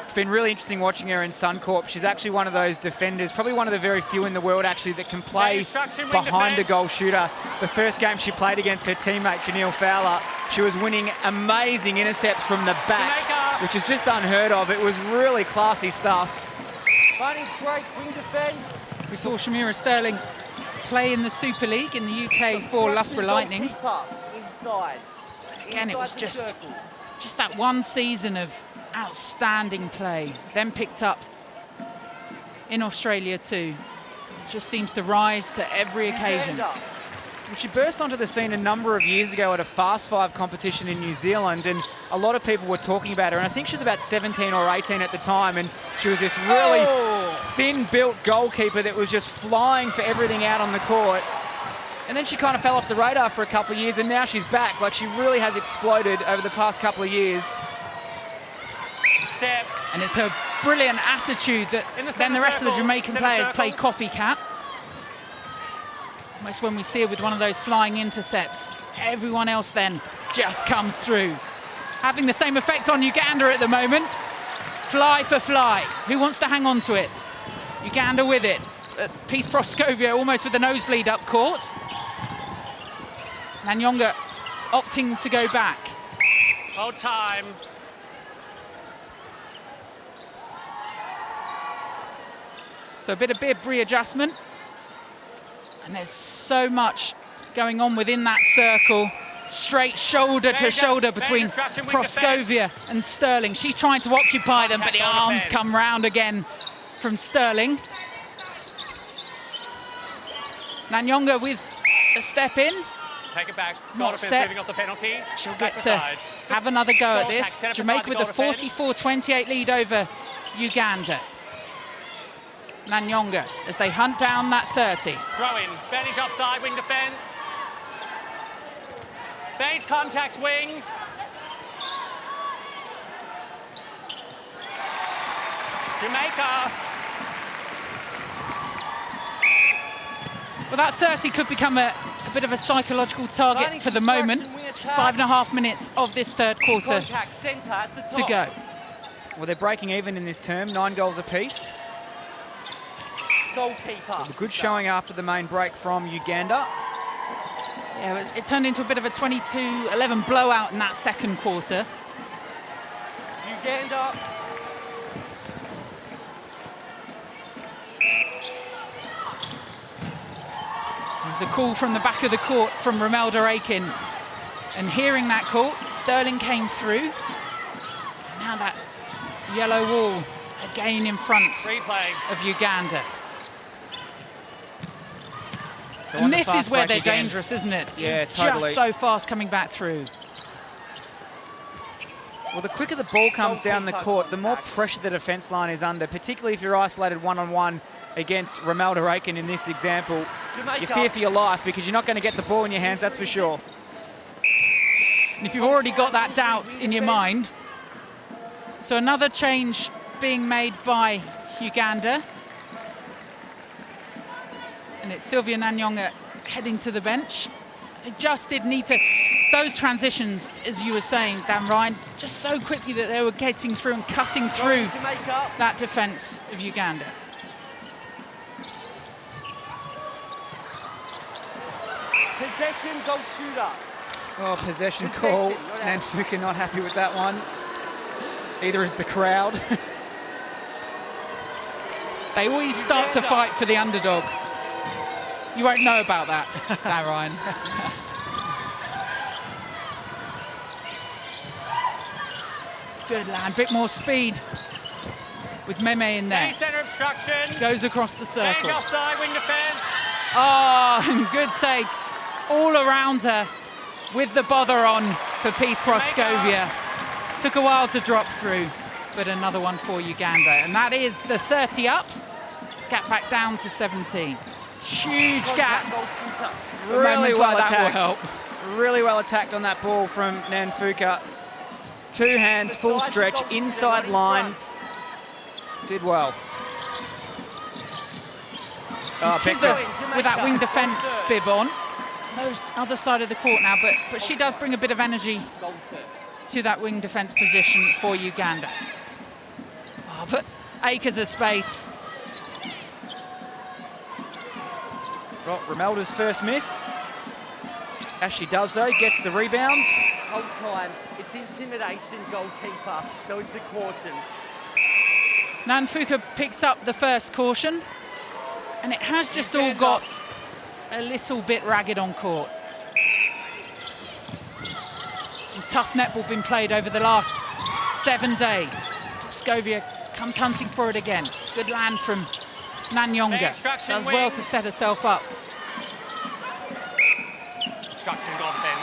It's been really interesting watching her in Suncorp. She's actually one of those defenders, probably one of the very few in the world actually, that can play behind a goal shooter. The first game she played against her teammate Janelle Fowler, she was winning amazing intercepts from the back, Jamaica. which is just unheard of. It was really classy stuff. Advantage break, wing defence. We saw Shamira Sterling play in the Super League in the UK for Loughborough Lightning. Goalkeeper inside. Again, it was Inside the circle. just that one season of outstanding play, then picked up in Australia too. Just seems to rise to every occasion. Uganda. Well, she burst onto the scene a number of years ago at a Fast Five competition in New Zealand, and a lot of people were talking about her, and I think she was about 17 or 18 at the time, and she was this really thin-built goalkeeper that was just flying for everything out on the court. And then she kind of fell off the radar for a couple of years, and now she's back. Like, she really has exploded over the past couple of years. Step. And it's her brilliant attitude that In the then the centre rest of the circle, Jamaican centre players circle. play copycat. Almost when we see her with one of those flying intercepts, everyone else then just comes through. Having the same effect on Uganda at the moment. Fly for fly. Who wants to hang on to it? Uganda with it. Peace Proscovia almost with the nosebleed up court. Nanyonga opting to go back. Hold time. So a bit of bib readjustment. And there's so much going on within that circle. Straight shoulder to shoulder between Proscovia and Sterling. She's trying to occupy them, but the arms come round again from Sterling. Nanyonga with a step in. Take it back. Not Goal defense set. moving off the penalty. She'll Back get to aside. have another go at Goal this. attack, set up Jamaica aside with the a goal defense. 44-28 lead over Uganda. Nanyonga as they hunt down that 30. Throw in. Advantage offside, wing defense. Advantage contact, wing. Jamaica. Well, that 30 could become a bit of a psychological target Advantage for the instruction, moment. wing Just attack. 5.5 minutes of this third quarter Contact centre at the to top. go. Well, they're breaking even in this term, 9 goals apiece. Goalkeeper. A good showing after the main break from Uganda. Yeah, it turned into a bit of a 22-11 blowout in that second quarter. Uganda. There's a call from the back of the court from Romelda Aiken. And hearing that call, Sterling came through. Now that yellow wall again in front Replay. of Uganda. So on And the this fast is where break they're again. dangerous, isn't it? Yeah, totally. Just so fast coming back through. Well, the quicker the ball comes down the Goalkeeper court, the more contact. pressure the defence line is under, particularly if you're isolated one-on-one against Romelda Aiken in this example. Jamaica. You fear for your life because you're not going to get the ball in your hands, that's for sure. And if you've already got that doubt in your mind. So another change being made by Uganda. And it's Sylvia Nanyonga heading to the bench. They just did need to those transitions, as you were saying, Dan Ryan, just so quickly that they were getting through and cutting through Jamaica. that defence of Uganda. Possession, goal shooter. Oh, possession call. Nanfuka not happy with that one. Either is the crowd. They always start to fight for the underdog. You won't know about that, Dan Ryan. Good land, bit more speed with Meme in there. Centre obstruction. Goes across the circle. Change offside, wing defence. Oh, and good take all around her with the bother on for Peace Proscovia. Took a while to drop through, but another one for Uganda. And that is the 30 up, gap back down to 17. Huge gap. Really well attacked. Help. Really well attacked on that ball from Nanfuka. Two hands, full stretch, inside line. Did well. Oh, Becker With that wing defence bib on. Those other side of the court now, but she does bring a bit of energy to that wing defence position for Uganda. Oh, but acres of space. Well, Romelda's first miss. As she does though, gets the rebound. Whole time, it's intimidation, goalkeeper, so it's a caution. Nanfuka picks up the first caution, and it has just all got a little bit ragged on court. Some tough netball been played over the last 7 days. Scovia comes hunting for it again. Good land from Nanyonga. Does well to set herself up.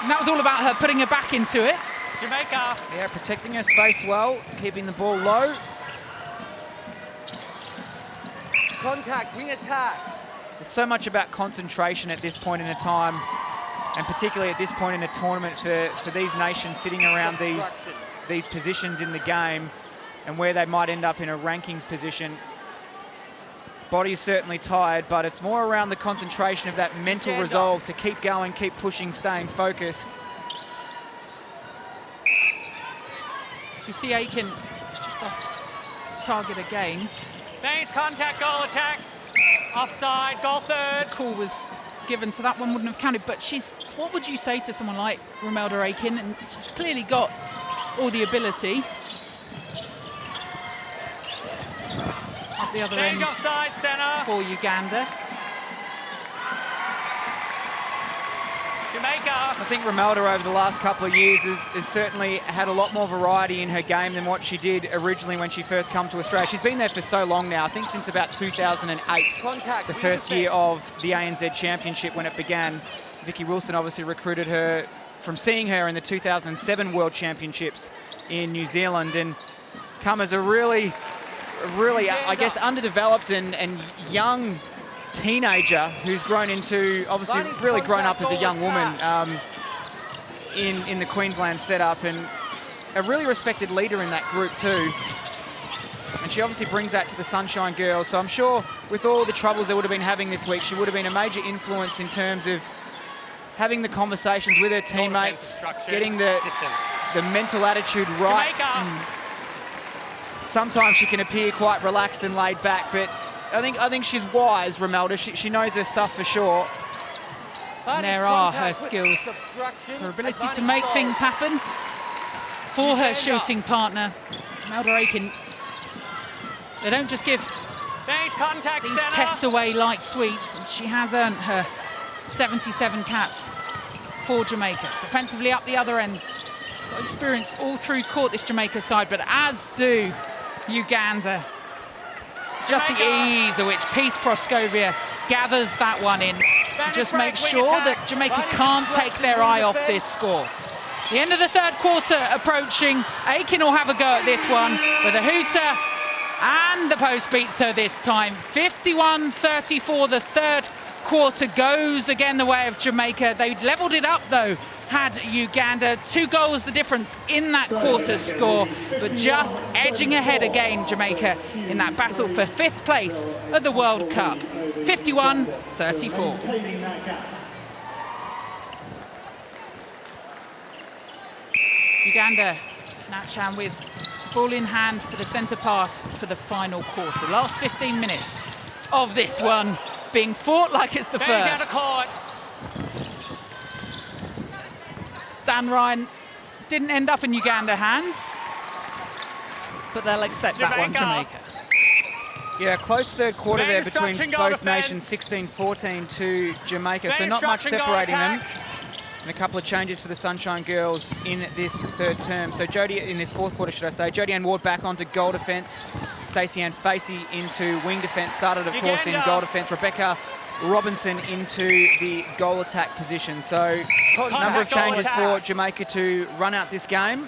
And that was all about her putting her back into it. Jamaica. Yeah, protecting her space well, keeping the ball low. Contact, wing attack. It's so much about concentration at this point in a time, and particularly at this point in a tournament for these nations sitting around these positions in the game and where they might end up in a rankings position. Body's certainly tired, but it's more around the concentration of that mental resolve to keep going, keep pushing, staying focused. You see Aiken is just off target again. Range contact, goal attack. Offside, goal third. Call was given, so that one wouldn't have counted. But what would you say to someone like Romelda Aiken? And she's clearly got all the ability. Up the other end offside, centre. for Uganda. Jamaica. I think Romelda over the last couple of years has certainly had a lot more variety in her game than what she did originally when she first came to Australia. She's been there for so long now, I think since about 2008, the first year of the ANZ Championship when it began. Vicky Wilson obviously recruited her from seeing her in the 2007 World Championships in New Zealand, and come as a really, I guess, underdeveloped and young teenager who's grown into, obviously really grown up as a young woman in the Queensland setup, and a really respected leader in that group too. And she obviously brings that to the Sunshine Girls. So I'm sure with all the troubles they would have been having this week, she would have been a major influence in terms of having the conversations with her teammates, getting the mental attitude right. Sometimes she can appear quite relaxed and laid back, but I think she's wise, Romelda. She knows her stuff for sure. And there are her skills, her ability to make things happen for her shooting partner, Romelda Aiken. They don't just give these tests away like sweets. She has earned her 77 caps for Jamaica. Defensively up the other end. Got experience all through court, this Jamaica side, but as do Uganda. Just the ease at which Peace Proscovia gathers that one in and just makes sure that Jamaica can't take their eye off this score. The end of the third quarter approaching. Aiken will have a go at this one with a hooter, and the post beats her this time. 51-34, the third quarter goes again the way of Jamaica. They leveled it up though, had Uganda. 2 goals the difference in that quarter score, but just edging ahead again, Jamaica, in that battle for 5th place at the World Cup. 51-34. Uganda, Natchan with ball in hand for the centre pass for the final quarter. Last 15 minutes of this one being fought like it's the Out of first. court. Dan Ryan didn't end up in Uganda hands, but they'll accept that one, Jamaica. Yeah, close third quarter there between Instruction, goal both defence. nations, 16-14 to Jamaica. So Main not much instruction, goal separating them. attack. And a couple of changes for the Sunshine Girls in this third term. So in this fourth quarter, should I say. Jodie Ann Ward back onto goal defence. Stacey Ann Facey into wing defence. Started, of course, in goal defence. Rebecca Robinson into the goal attack position. So a number of changes for Jamaica to run out this game.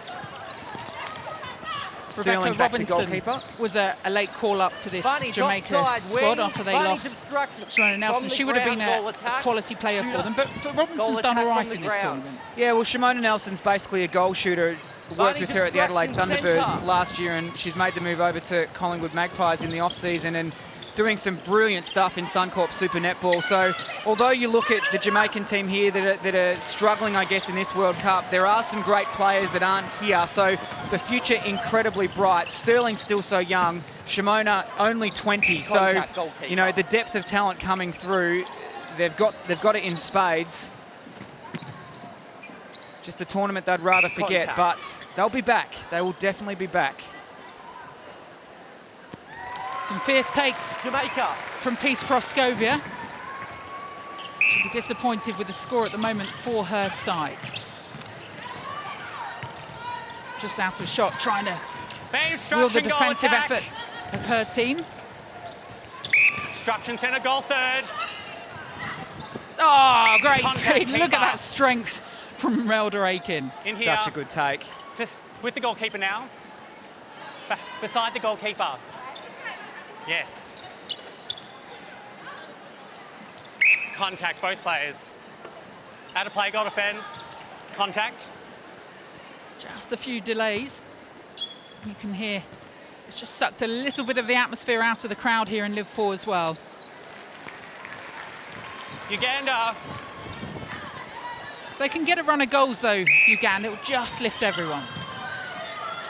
Sterling back to goalkeeper. Was a late call up to this Varney's Jamaica offside, squad wing. after they Varney's lost obstruction. Shimona Nelson. From the She would have been ground, goal a attack. quality player for Shooter. them, but Robinson's Goal done all attack right from in the this ground. tournament. Yeah, well, Shimona Nelson's basically a goal shooter. Worked Varney's with her at the Adelaide obstruction Thunderbirds centre. last year, and she's made the move over to Collingwood Magpies in the off-season and doing some brilliant stuff in Suncorp Super Netball. So although you look at the Jamaican team here that are struggling, I guess, in this World Cup, there are some great players that aren't here. So the future incredibly bright. Sterling's still so young. Shimona only 20. So, Contact goalkeeper. you know, the depth of talent coming through, they've got it in spades. Just a tournament they'd rather forget, Contact. but they'll be back. They will definitely be back. Some fierce takes Jamaica. from Peace Proscovia. She'll be disappointed with the score at the moment for her side. Just out of shot, trying to Main wield the instruction, goal defensive attack. effort of her team. Instruction centre, goal third. Oh, great Contact feed. Look at keeper. that strength from Melda Aiken. In here. Such a good take. Just with the goalkeeper now. Beside the goalkeeper. Yes. Contact, both players. Out of play, goal defence. Contact. Just a few delays. You can hear it's just sucked a little bit of the atmosphere out of the crowd here in Liverpool as well. Uganda. If they can get a run of goals though, Uganda, it will just lift everyone.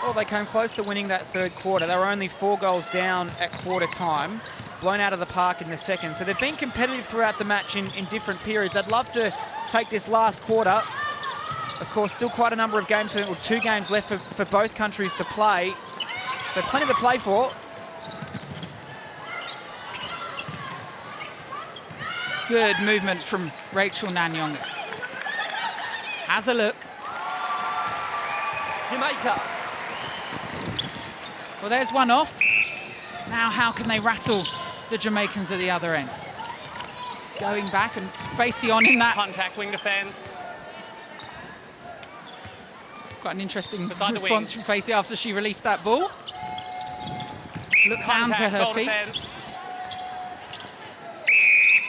Well, they came close to winning that third quarter. They were only 4 goals down at quarter time, blown out of the park in the second. So they've been competitive throughout the match in different periods. I'd love to take this last quarter. Of course, still quite a number of games, or 2 games left for both countries to play. So plenty to play for. Good movement from Rachel Nanyonga. Has a look. Jamaica. Well, there's one off. Now how can they rattle the Jamaicans at the other end? Going back and facing on in that. Contact, wing defence. Quite an interesting Beside the response wing. from Facey after she released that ball. Look down to Contact, her goal feet. defence.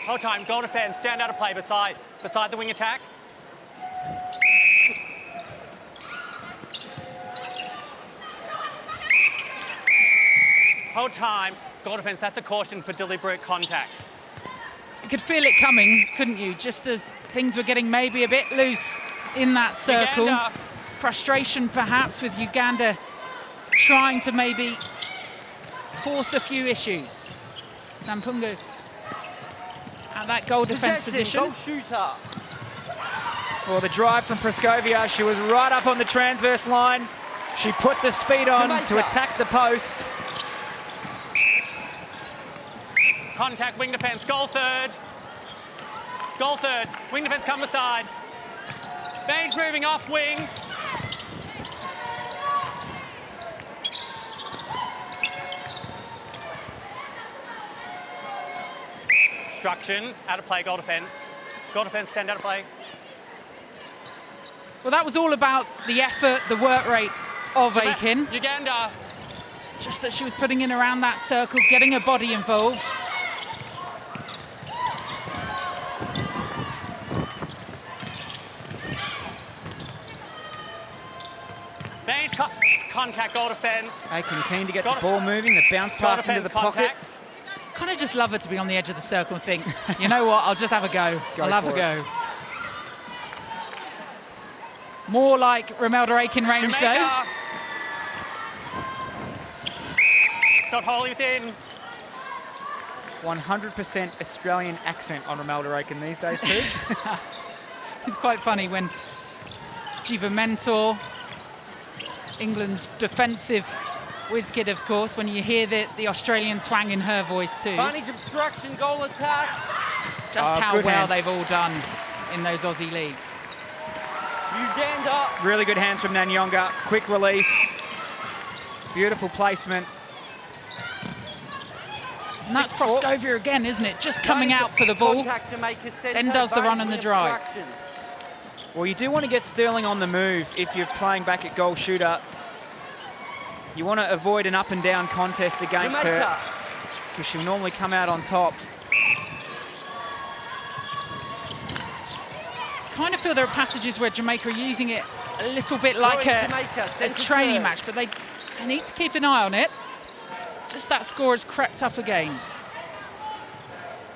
Whole time, goal defence. Stand out of play beside the wing attack. Whole time, goal defence. That's a caution for deliberate contact. You could feel it coming, couldn't you? Just as things were getting maybe a bit loose in that circle. Uganda. Frustration perhaps with Uganda trying to maybe force a few issues. Stampungu at that goal defence position. Goal shooter. Well, the drive from Proscovia, she was right up on the transverse line. She put the speed on Jamaica. to attack the post. Contact, wing defence, goal third. Goal third, wing defence come beside. Baines moving off wing. Obstruction, out of play, goal defence. Goal defence, stand out of play. Well, that was all about the effort, the work rate of Aiken. Uganda. Just that she was putting in around that circle, getting her body involved. Baines, contact, goal defence. Aiken keen to get Goal the ball moving, the bounce Goal pass into defence, the pocket. contact. Kind of just love her to be on the edge of the circle and think, you know what, I'll just have a go. Go I'll have a for go. More like Romelda Aiken range, though. Jamaica. Not wholly within. 100% Australian accent on Romelda Aiken these days too. It's quite funny when Jiva Mentor, England's defensive whiz kid, of course, when you hear the Australian twang in her voice too. Advantage obstruction, goal attack. Just how good well hands. they've all done in those Aussie leagues. Uganda. Really good hands from Nanyonga. Quick release. Beautiful placement. And that's 6-4. Proskovia again, isn't it? Just coming out for the ball, Contact Jamaica centre, then does the run and the drive. obstruction. Well, you do want to get Sterling on the move if you're playing back at goal shooter. You want to avoid an up and down contest against Jamaica. her because she'll normally come out on top. Kind of feel there are passages where Jamaica are using it a little bit like Jamaica, a centre training third. match, but they need to keep an eye on it. Just that score has crept up again.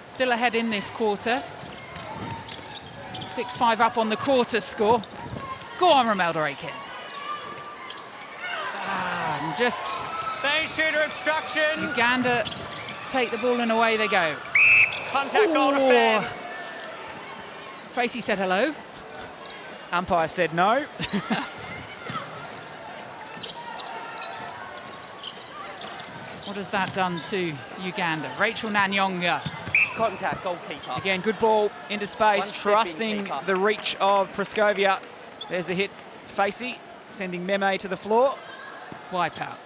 Still ahead in this quarter. 6-5 up on the quarter score. Go on, Romelda Aiken. And just Phase shooter obstruction. Uganda take the ball and away they go. Contact goal Ooh. defence. Facey said hello. Umpire said no. What has that done to Uganda? Rachel Nanyonga. Contact, goalkeeper. Again, good ball into space, One step in, trusting keeper. the reach of Proskovia. There's the hit, Facey, sending Meme to the floor. Wipeout.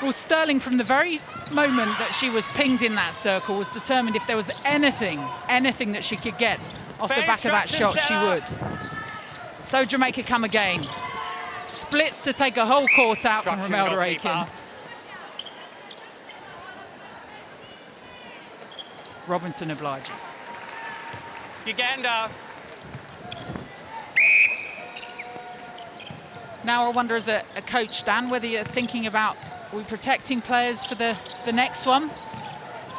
Well, Sterling, from the very moment that she was pinged in that circle, was determined if there was anything that she could get off the Phase back of that shot, obstruction she would. So Jamaica come again. Splits to take a whole court out from Obstruction, Romelda goalkeeper. Aiken. Robinson obliges. Uganda. Now I wonder, as a coach, Dan, whether you're thinking about, are we protecting players for the next one?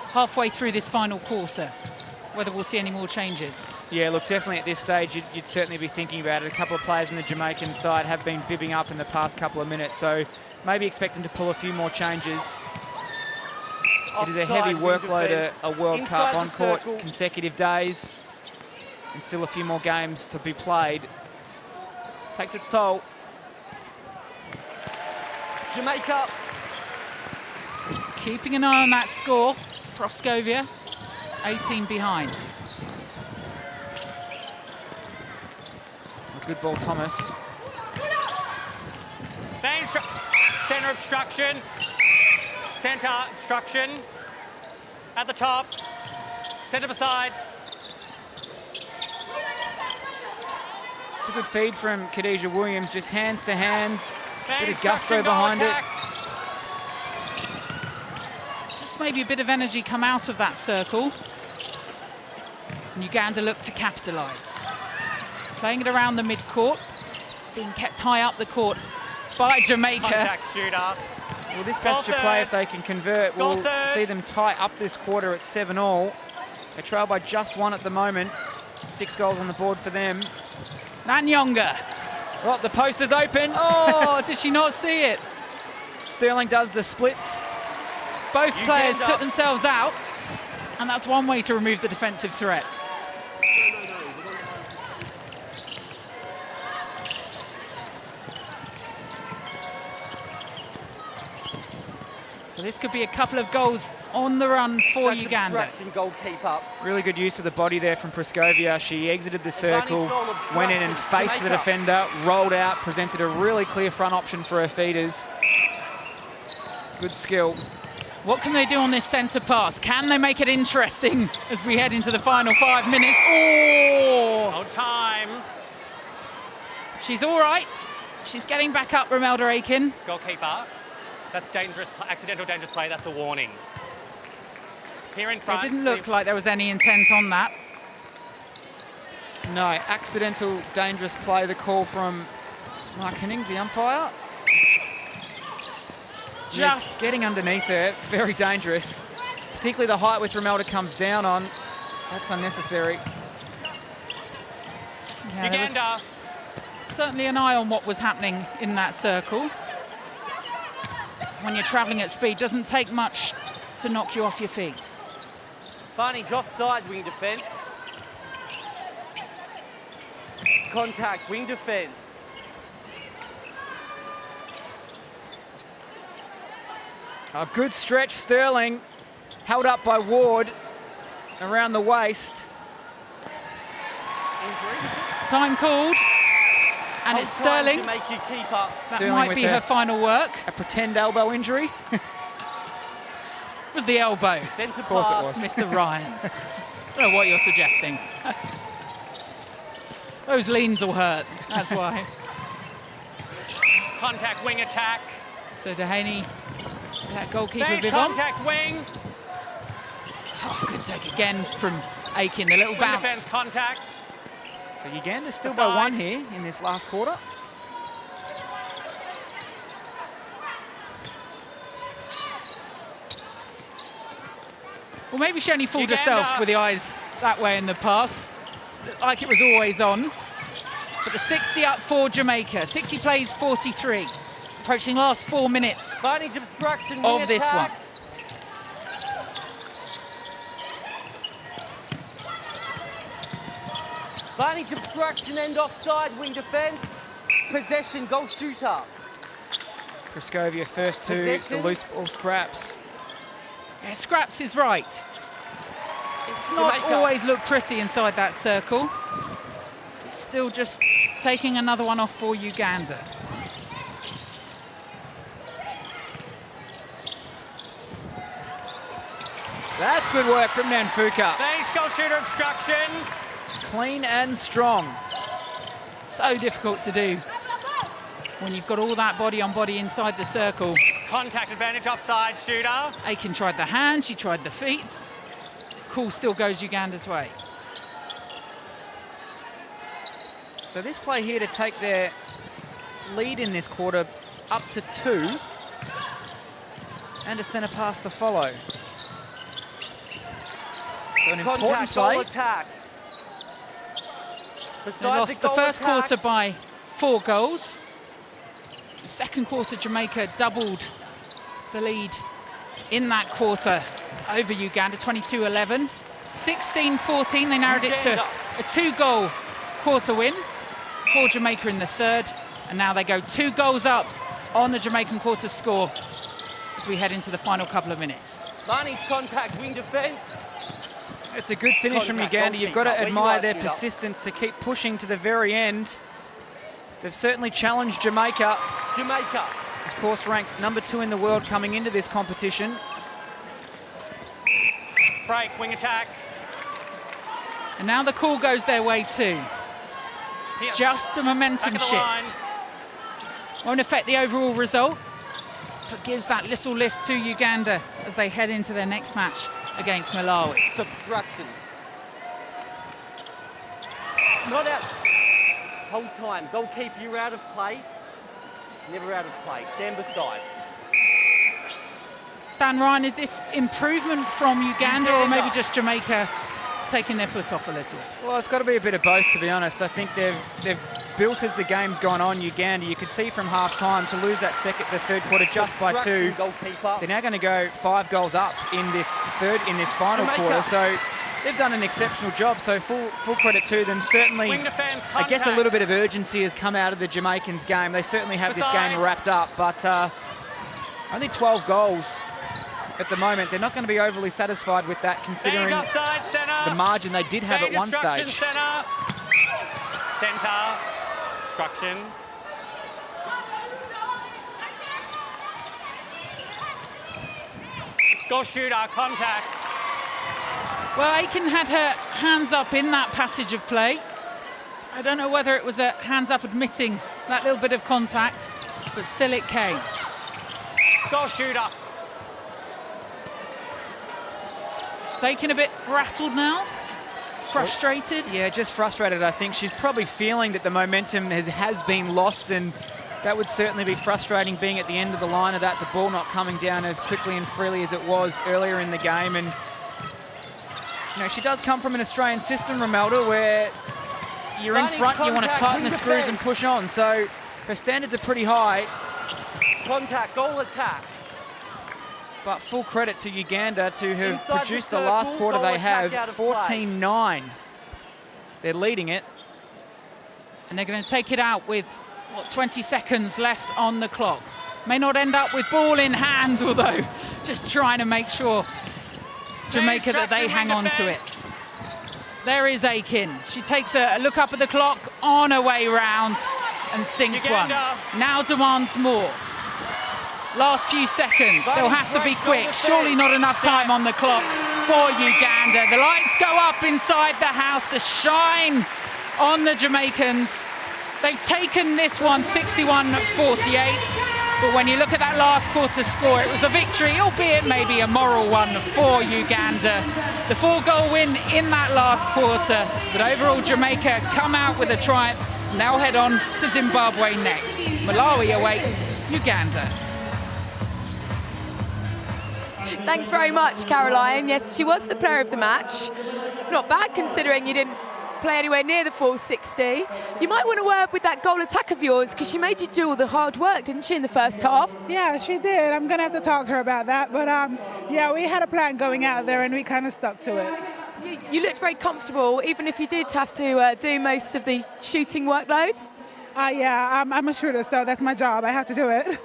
Halfway through this final quarter, whether we'll see any more changes. Yeah, look, definitely at this stage, you'd certainly be thinking about it. A couple of players in the Jamaican side have been bibbing up in the past couple of minutes, so maybe expect them to pull a few more changes. It is a Offside, heavy wing workload, defence. a World Inside Cup the on court, circle. consecutive days, and still a few more games to be played. Takes its toll. Jamaica. Keeping an eye on that score. Proskovia, 18 behind. A good ball, Thomas. Centre obstruction. Centre obstruction. At the top. Centre beside. It's a good feed from Khadijah Williams, just hands to hands. Phase Bit of gusto obstruction, goal behind it. attack. Just maybe a bit of energy come out of that circle. And Uganda look to capitalise. Playing it around the mid-court, being kept high up the court by Jamaica. Contact shooter. Well, this passage of Goal play, third. if they can convert, Goal will third. see them tie up this quarter at 7-all. They trail by just one at the moment. 6 goals on the board for them. Nanyonga. Well, the post is open. Oh, did she not see it? Sterling does the splits. Both players Uganda. took themselves out, and that's one way to remove the defensive threat. So this could be a couple of goals on the run for That's Uganda. obstruction, goalkeeper. Really good use of the body there from Proskovia. She exited the circle, goal went in and obstruction. faced the Jamaica. defender, rolled out, presented a really clear front option for her feeders. Good skill. What can they do on this centre pass? Can they make it interesting as we head into the final 5 minutes? Oh! No time. She's all right. She's getting back up, Romelda Aiken. Goalkeeper. That's dangerous, accidental dangerous play. That's a warning. Here in front. It didn't look like there was any intent on that. No, accidental dangerous play, the call from Mark Hennings, the umpire. Just Getting underneath there, very dangerous. Particularly the height which Romelda comes down on. That's unnecessary. Yeah, there was Uganda. certainly an eye on what was happening in that circle. When you're travelling at speed, doesn't take much to knock you off your feet. Advantage offside, wing defence. Contact, wing defence. A good stretch, Sterling. Held up by Ward around the waist. Time called, and it's Sterling. To make you keep up. That Sterling might with be her final work. A pretend elbow injury. Was the elbow. Centre Of course it pass. was. Mr. Ryan. I don't know what you're suggesting. Those leans will hurt, that's why. Contact wing attack. So Dehaney, that goalkeeper Base Vivon. contact wing. Oh, good take again from Aiken, the little Wing bounce. defence contact. So Uganda's still Offside. by 1 here in this last quarter. Well, maybe she only fooled Uganda. herself with the eyes that way in the pass. Looked like it was always on. But the 60 up for Jamaica. 60 plays 43. Approaching last 4 minutes Advantage obstruction, wing of this one. attack. Advantage obstruction and offside, wing defence. Possession, goal shooter. Praskovia first to the Possession. loose ball scraps. Yeah, Scraps is right. It's not Jamaica. always looked pretty inside that circle. It's still just taking another one off for Uganda. That's good work from Nanfuka. Base goal shooter obstruction. Clean and strong. So difficult to do when you've got all that body on body inside the circle. Contact advantage offside shooter. Aiken tried the hand, she tried the feet. Call still goes Uganda's way. So this play here to take their lead in this quarter up to 2. And a centre pass to follow. So an important Contact, goal play. attack. They Beside lost the goal first attack. quarter by 4 goals. The second quarter, Jamaica doubled the lead in that quarter over Uganda, 22-11. 16-14, they narrowed it to Uganda. a 2-goal quarter win for Jamaica in the third. And now they go 2 goals up on the Jamaican quarter score as we head into the final couple of minutes. Advantage contact, wing defence. It's a good finish from Contact, Uganda. You've got to goalkeeper. Where you admire are, their shooter. persistence to keep pushing to the very end. They've certainly challenged Jamaica. Jamaica. Of course, ranked number 2 in the world coming into this competition. Break wing attack. And now the call goes their way too. Here. Just a momentum Back of the line. shift. Won't affect the overall result, but gives that little lift to Uganda as they head into their next match against Malawi. Obstruction. Not out. Hold time. Goalkeeper, you're out of play. Never out of play. Stand beside. Dan Ryan, is this improvement from Uganda or Uganda. maybe just Jamaica taking their foot off a little? Well, it's got to be a bit of both, to be honest. I think they've built as the game's gone on. Uganda, you could see from half-time to lose that the third quarter just by 2. Obstruction, goalkeeper. They're now going to go 5 goals up in this final Jamaica. quarter. So they've done an exceptional job. So full credit to them. Certainly, Wing defence I guess a contact. little bit of urgency has come out of the Jamaicans' game. They certainly have this Offside. game wrapped up, but only 12 goals at the moment. They're not going to be overly satisfied with that, Base considering offside centre. the margin they did have at Base one obstruction stage. Centre. Centre. Obstruction. Goal shooter contact. Well, Aiken had her hands up in that passage of play. I don't know whether it was a hands up admitting that little bit of contact, but still it came. Goal shooter. Is Aiken a bit rattled now? Frustrated? Yeah, just frustrated. I think she's probably feeling that the momentum has been lost, and that would certainly be frustrating being at the end of the line of that, the ball not coming down as quickly and freely as it was earlier in the game. And you know, she does come from an Australian system, Romelda, where you're in front, you want to tighten the screws and push on. So her standards are pretty high. Contact, goal attack. But full credit to Uganda to have Inside produced the the last circle, quarter goal they attack have, out of play. 14-9. They're leading it. And they're going to take it out with, 20 seconds left on the clock. May not end up with ball in hand, although just trying to make sure Jamaica that they hang on to it. There is Aiken. She takes a look up at the clock on her way round and sinks Uganda. one. Now demands more. Last few seconds, they'll have to be quick. Surely not enough time on the clock for Uganda. The lights go up inside the house to shine on the Jamaicans. They've taken this one 61-48. But when you look at that last quarter score, it was a victory, albeit maybe a moral one for Uganda. The 4-goal win in that last quarter, but overall Jamaica come out with a triumph. Now head on to Zimbabwe next. Malawi awaits Uganda. Thanks very much, Caroline. Yes, she was the player of the match. Not bad considering you didn't play anywhere near the full 60. You might want to work with that goal attack of yours because she made you do all the hard work, didn't she, in the first half? Yeah, she did. I'm going to have to talk to her about that. But yeah, we had a plan going out there and we kind of stuck to it. You looked very comfortable, even if you did have to do most of the shooting workload. Yeah, I'm a shooter, so that's my job. I have to do it.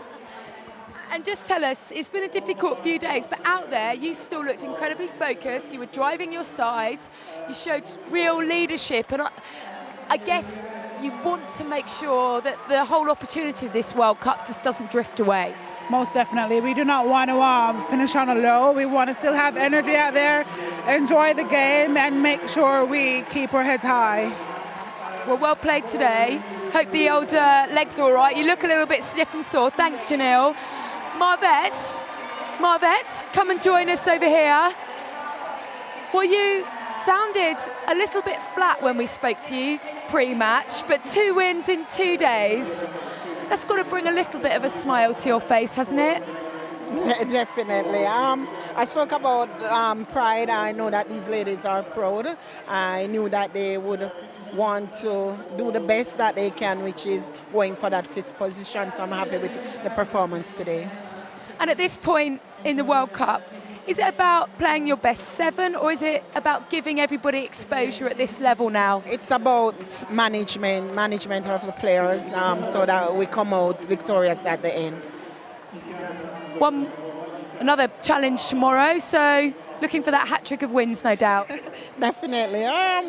And just tell us, it's been a difficult few days, but out there you still looked incredibly focused. You were driving your side. You showed real leadership. And I guess you want to make sure that the whole opportunity of this World Cup just doesn't drift away. Most definitely. We do not want to finish on a low. We want to still have energy out there, enjoy the game, and make sure we keep our heads high. Well played today. Hope the old legs are all right. You look a little bit stiff and sore. Thanks, Janelle. Marvette, come and join us over here. Well, you sounded a little bit flat when we spoke to you pre-match, but 2 wins in 2 days. That's got to bring a little bit of a smile to your face, hasn't it? Definitely. I spoke about pride. I know that these ladies are proud. I knew that they would want to do the best that they can, which is going for that 5th position. So I'm happy with the performance today. And at this point in the World Cup, is it about playing your best 7 or is it about giving everybody exposure at this level now? It's about management of the players so that we come out victorious at the end. Another challenge tomorrow, so looking for that hat-trick of wins, no doubt. Definitely.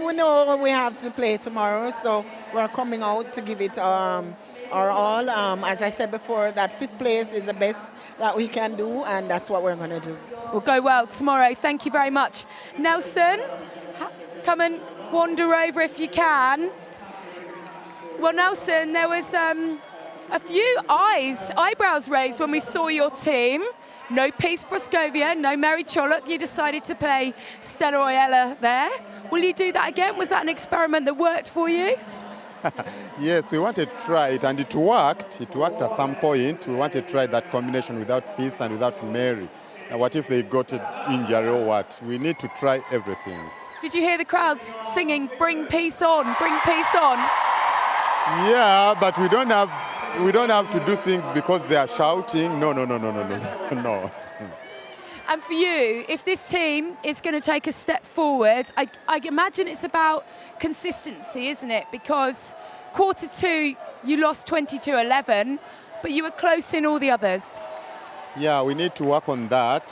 We know we have to play tomorrow, so we're coming out to give it our all. As I said before, that 5th place is the best that we can do, and that's what we're going to do. We'll go well tomorrow. Thank you very much. Nelson, come and wander over if you can. Well, Nelson, there was a few eyebrows raised when we saw your team. No Peace Proscovia, no Mary Chollock. You decided to play Stella Oyella there. Will you do that again? Was that an experiment that worked for you? Yes, we wanted to try it, and it worked. It worked at some point. We wanted to try that combination without Peace and without Mary. And what if they got an injury or what? We need to try everything. Did you hear the crowds singing, "Bring Peace on, bring Peace on"? Yeah, but we don't have to do things because they are shouting. No. And for you, if this team is going to take a step forward, I imagine it's about consistency, isn't it? Because quarter 2, you lost 22-11, but you were close in all the others. Yeah, we need to work on that.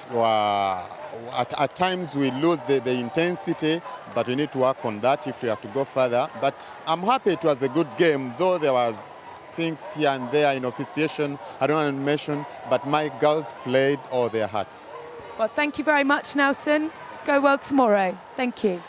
At times we lose the intensity, but we need to work on that if we have to go further. But I'm happy it was a good game, though there was things here and there in officiation I don't want to mention, but my girls played all their hearts. Well, thank you very much, Nelson. Go well tomorrow. Thank you.